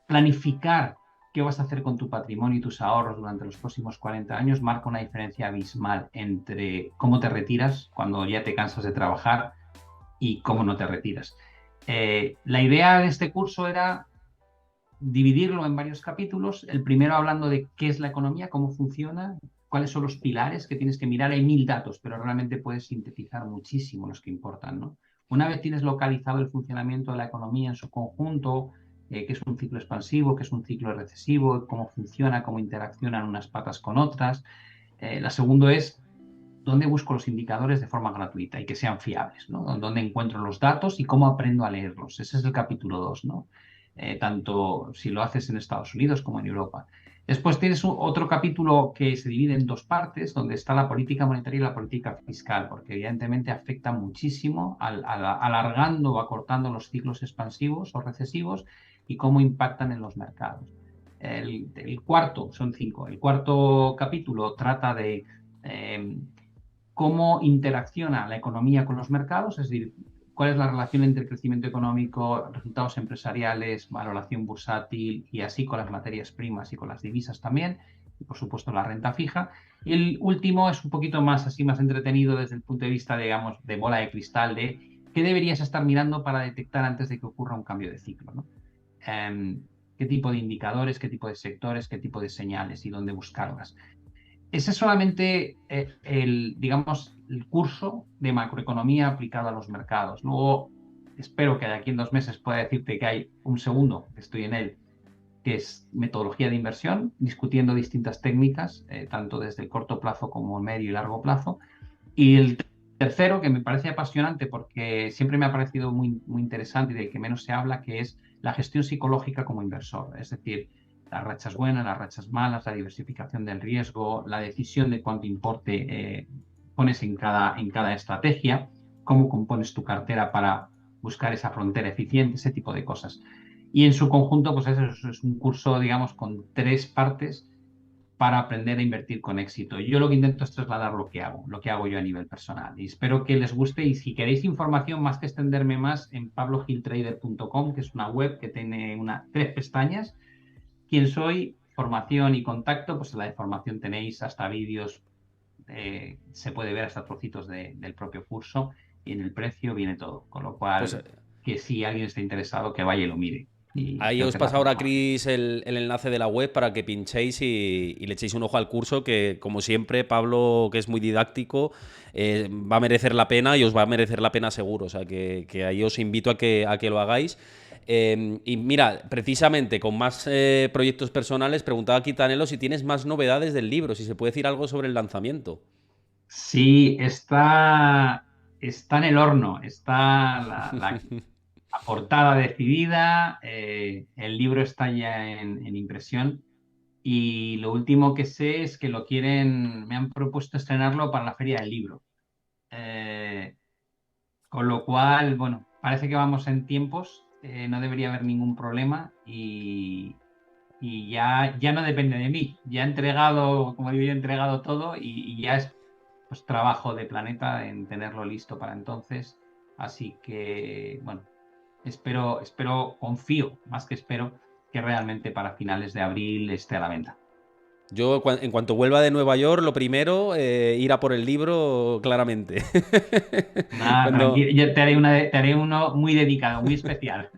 planificar qué vas a hacer con tu patrimonio y tus ahorros durante los próximos 40 años marca una diferencia abismal entre cómo te retiras cuando ya te cansas de trabajar y cómo no te retiras. La idea de este curso era dividirlo en varios capítulos. El primero hablando de qué es la economía, cómo funciona, cuáles son los pilares que tienes que mirar. Hay 1000 datos, pero realmente puedes sintetizar muchísimo los que importan, ¿no? Una vez tienes localizado el funcionamiento de la economía en su conjunto, qué es un ciclo expansivo, qué es un ciclo recesivo, cómo funciona, cómo interaccionan unas patas con otras. La segunda es dónde busco los indicadores de forma gratuita y que sean fiables, ¿no? Dónde encuentro los datos y cómo aprendo a leerlos. Ese es el capítulo 2, ¿no? Tanto si lo haces en Estados Unidos como en Europa. Después tienes otro capítulo que se divide en dos partes, donde está la política monetaria y la política fiscal, porque evidentemente afecta muchísimo alargando o acortando los ciclos expansivos o recesivos y cómo impactan en los mercados. El cuarto, son 5, el cuarto capítulo trata de eh, cómo interacciona la economía con los mercados, es decir, cuál es la relación entre el crecimiento económico, resultados empresariales, valoración bursátil y así con las materias primas y con las divisas también, y por supuesto la renta fija. Y el último es un poquito más así, más entretenido desde el punto de vista, digamos, de bola de cristal, de qué deberías estar mirando para detectar antes de que ocurra un cambio de ciclo, ¿no? Qué tipo de indicadores, qué tipo de sectores, qué tipo de señales y dónde buscarlas. Ese es solamente digamos, el curso de macroeconomía aplicado a los mercados. Luego, espero que de aquí en 2 meses pueda decirte que hay un segundo, que estoy en él, que es metodología de inversión, discutiendo distintas técnicas, tanto desde el corto plazo como el medio y largo plazo. Y el tercero, que me parece apasionante porque siempre me ha parecido muy, muy interesante y del que menos se habla, que es la gestión psicológica como inversor. Es decir, las rachas buenas, las rachas malas, la diversificación del riesgo, la decisión de cuánto importe pones en cada estrategia, cómo compones tu cartera para buscar esa frontera eficiente, ese tipo de cosas. Y en su conjunto, pues eso es un curso, digamos, con 3 partes para aprender a invertir con éxito. Yo lo que intento es trasladar lo que hago yo a nivel personal. Y espero que les guste. Y si queréis información, más que extenderme más, en pablogiltrader.com, que es una web que tiene 3 pestañas. ¿Quién soy? Formación y contacto. Pues en la de formación tenéis hasta vídeos, se puede ver hasta trocitos del propio curso. Y en el precio viene todo. Con lo Pues cual, que si alguien está interesado, que vaya y lo mire. y Ahí creo os que es la paso ahora, forma. Chris, el enlace de la web para que pinchéis y le echéis un ojo al curso, que como siempre, Pablo, que es muy didáctico, va a merecer la pena y os va a merecer la pena seguro. O sea, que ahí os invito a que lo hagáis. Y mira, precisamente con más proyectos personales, preguntaba aquí Tanelo si tienes más novedades del libro, si se puede decir algo sobre el lanzamiento. Sí, está en el horno, está la portada decidida, el libro está ya en impresión y lo último que sé es que me han propuesto estrenarlo para la Feria del Libro. Eh, con lo cual, bueno, parece que vamos en tiempos, no debería haber ningún problema y ya no depende de mí. Ya he entregado, como digo, ya he entregado todo y ya es pues trabajo de Planeta en tenerlo listo para entonces. Así que, bueno, confío, más que espero, que realmente para finales de abril esté a la venta. Yo, en cuanto vuelva de Nueva York, lo primero, ir a por el libro, claramente. Nada, Cuando, tranquilo, yo te haré uno muy dedicado, muy especial.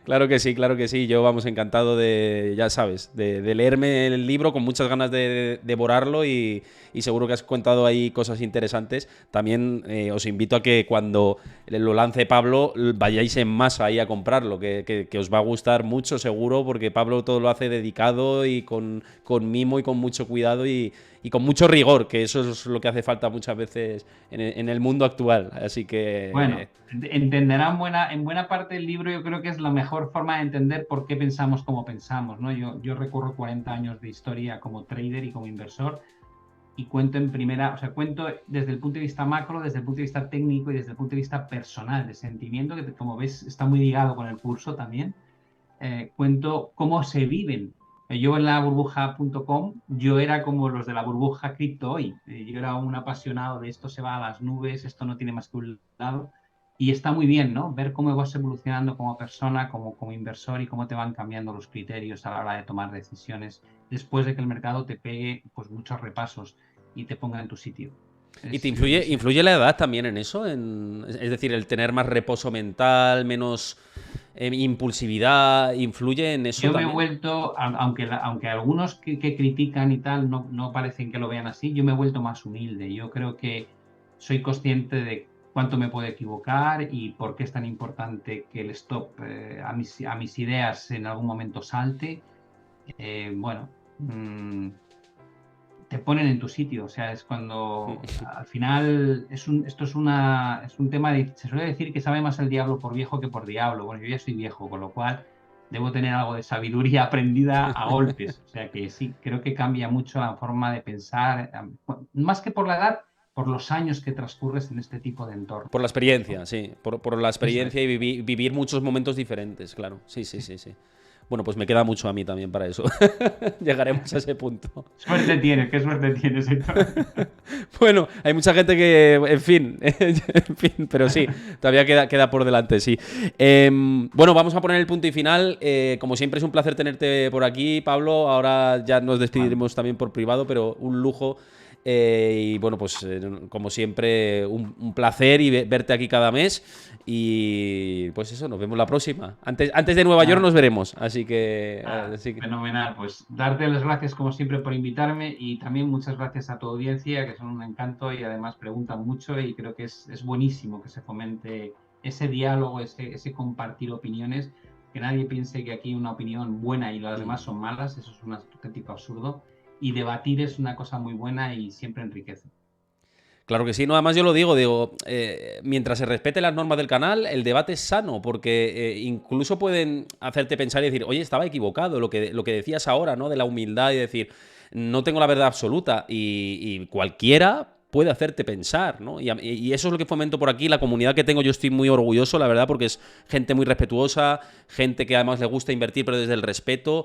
Claro que sí, claro que sí. Yo, vamos, encantado de, ya sabes, de leerme el libro con muchas ganas de devorarlo y seguro que has contado ahí cosas interesantes. También os invito a que cuando lo lance Pablo vayáis en masa ahí a comprarlo, que os va a gustar mucho seguro porque Pablo todo lo hace dedicado y con mimo y con mucho cuidado y con mucho rigor, que eso es lo que hace falta muchas veces en el mundo actual. Así que... Bueno, entenderán en buena parte del libro, yo creo que es la mejor forma de entender por qué pensamos como pensamos, ¿no? Yo recorro 40 años de historia como trader y como inversor y cuento en primera, o sea, cuento desde el punto de vista macro, desde el punto de vista técnico y desde el punto de vista personal, de sentimiento, que como ves está muy ligado con el curso también. Cuento cómo se viven. Yo en la burbuja.com, yo era como los de la burbuja cripto hoy. Yo era un apasionado de esto se va a las nubes, esto no tiene más que un lado. Y está muy bien, ¿no? Ver cómo vas evolucionando como persona, como inversor y cómo te van cambiando los criterios a la hora de tomar decisiones después de que el mercado te pegue pues, muchos repasos y te ponga en tu sitio. ¿Y te Creo que influye la edad también en eso? Es decir, el tener más reposo mental, menos impulsividad, ¿influye en eso yo me he también? vuelto, aunque algunos que critican y tal no parecen que lo vean así, yo me he vuelto más humilde. Yo creo que soy consciente de cuánto me puedo equivocar y por qué es tan importante que el stop a mis ideas en algún momento salte. Bueno, te ponen en tu sitio. O sea, es cuando al final es un tema de, se suele decir que sabe más el diablo por viejo que por diablo. Bueno, yo ya soy viejo, con lo cual debo tener algo de sabiduría aprendida a golpes. O sea que sí, creo que cambia mucho la forma de pensar, más que por la edad, por los años que transcurres en este tipo de Por la entornos. experiencia, sí. Por la Eso experiencia es. y vivir muchos momentos diferentes, claro. Sí, sí, Sí. sí, sí. Bueno, pues me queda mucho a mí también para eso. Llegaremos a ese punto. Suerte tienes, qué suerte tienes, Héctor. Bueno, hay mucha gente que, en fin, en fin, pero sí, todavía queda por delante, sí. Bueno, vamos a poner el punto y final. Como siempre es un placer tenerte por aquí, Pablo. Ahora ya nos Bueno, despediremos también por privado, pero un lujo. Y bueno, pues como siempre, un placer y verte aquí cada mes. Y pues eso, nos vemos la próxima. Antes de Nueva York nada. nos veremos. Así que, Fenomenal, pues darte las gracias como siempre por invitarme y también muchas gracias a tu audiencia que son un encanto y además preguntan mucho y creo que es buenísimo que se fomente ese diálogo, ese compartir opiniones, que nadie piense que aquí hay una opinión buena y las demás son malas, eso es un auténtico absurdo y debatir es una cosa muy buena y siempre enriquece. claro que sí, no, además yo lo digo, mientras se respete las normas del canal, el debate es sano, porque incluso pueden hacerte pensar y decir, oye, estaba equivocado, lo que decías ahora, ¿no? De la humildad y decir, no tengo la verdad absoluta, y cualquiera puede hacerte pensar, ¿no? Y eso es lo que fomento por aquí, la comunidad que tengo, yo estoy muy orgulloso, la verdad, porque es gente muy respetuosa, gente que además le gusta invertir, pero desde el respeto,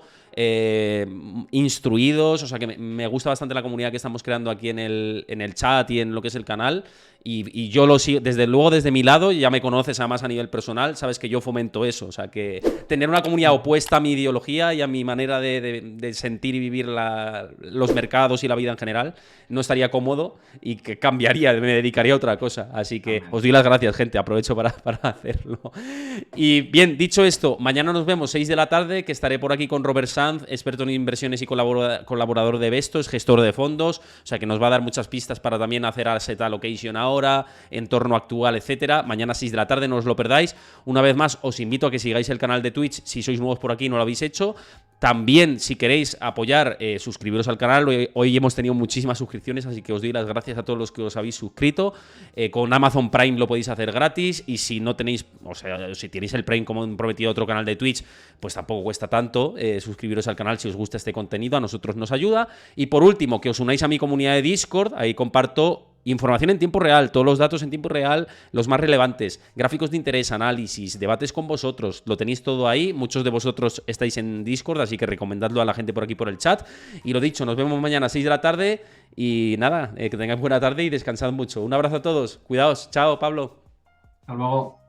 instruidos, o sea que me gusta bastante la comunidad que estamos creando aquí en el chat y en lo que es el canal. y yo lo sigo, desde luego desde mi lado, ya me conoces además a nivel personal, sabes que yo fomento eso, o sea que tener una comunidad opuesta a mi ideología y a mi manera de sentir y vivir los mercados y la vida en general no estaría cómodo y que cambiaría, me dedicaría a otra cosa, así que os doy las gracias, gente, aprovecho para hacerlo. Y bien, dicho esto, mañana nos vemos 6 de la tarde, que estaré por aquí con Robert Sanz, experto en inversiones y colaborador de Vestos, gestor de fondos, o sea que nos va a dar muchas pistas para también hacer asset allocation ahora, entorno actual, etcétera. Mañana 6 de la tarde, no os lo perdáis. Una vez más, os invito a que sigáis el canal de Twitch si sois nuevos por aquí y no lo habéis hecho. También, si queréis apoyar, suscribiros al canal. Hoy hemos tenido muchísimas suscripciones, así que os doy las gracias a todos los que os habéis suscrito. Con Amazon Prime lo podéis hacer gratis, y si no tenéis, o sea, si tenéis el Prime como prometido otro canal de Twitch, pues tampoco cuesta tanto suscribiros al canal si os gusta este contenido, a nosotros nos ayuda. Y por último, que os unáis a mi comunidad de Discord, ahí comparto información en tiempo real, todos los datos en tiempo real, los más relevantes, gráficos de interés, análisis, debates con vosotros, lo tenéis todo ahí. Muchos de vosotros estáis en Discord, así que recomendadlo a la gente por aquí por el chat. Y lo dicho, nos vemos mañana a 6 de la tarde y nada, que tengáis buena tarde y descansad mucho. Un abrazo a todos, cuidaos, chao Pablo. Hasta luego.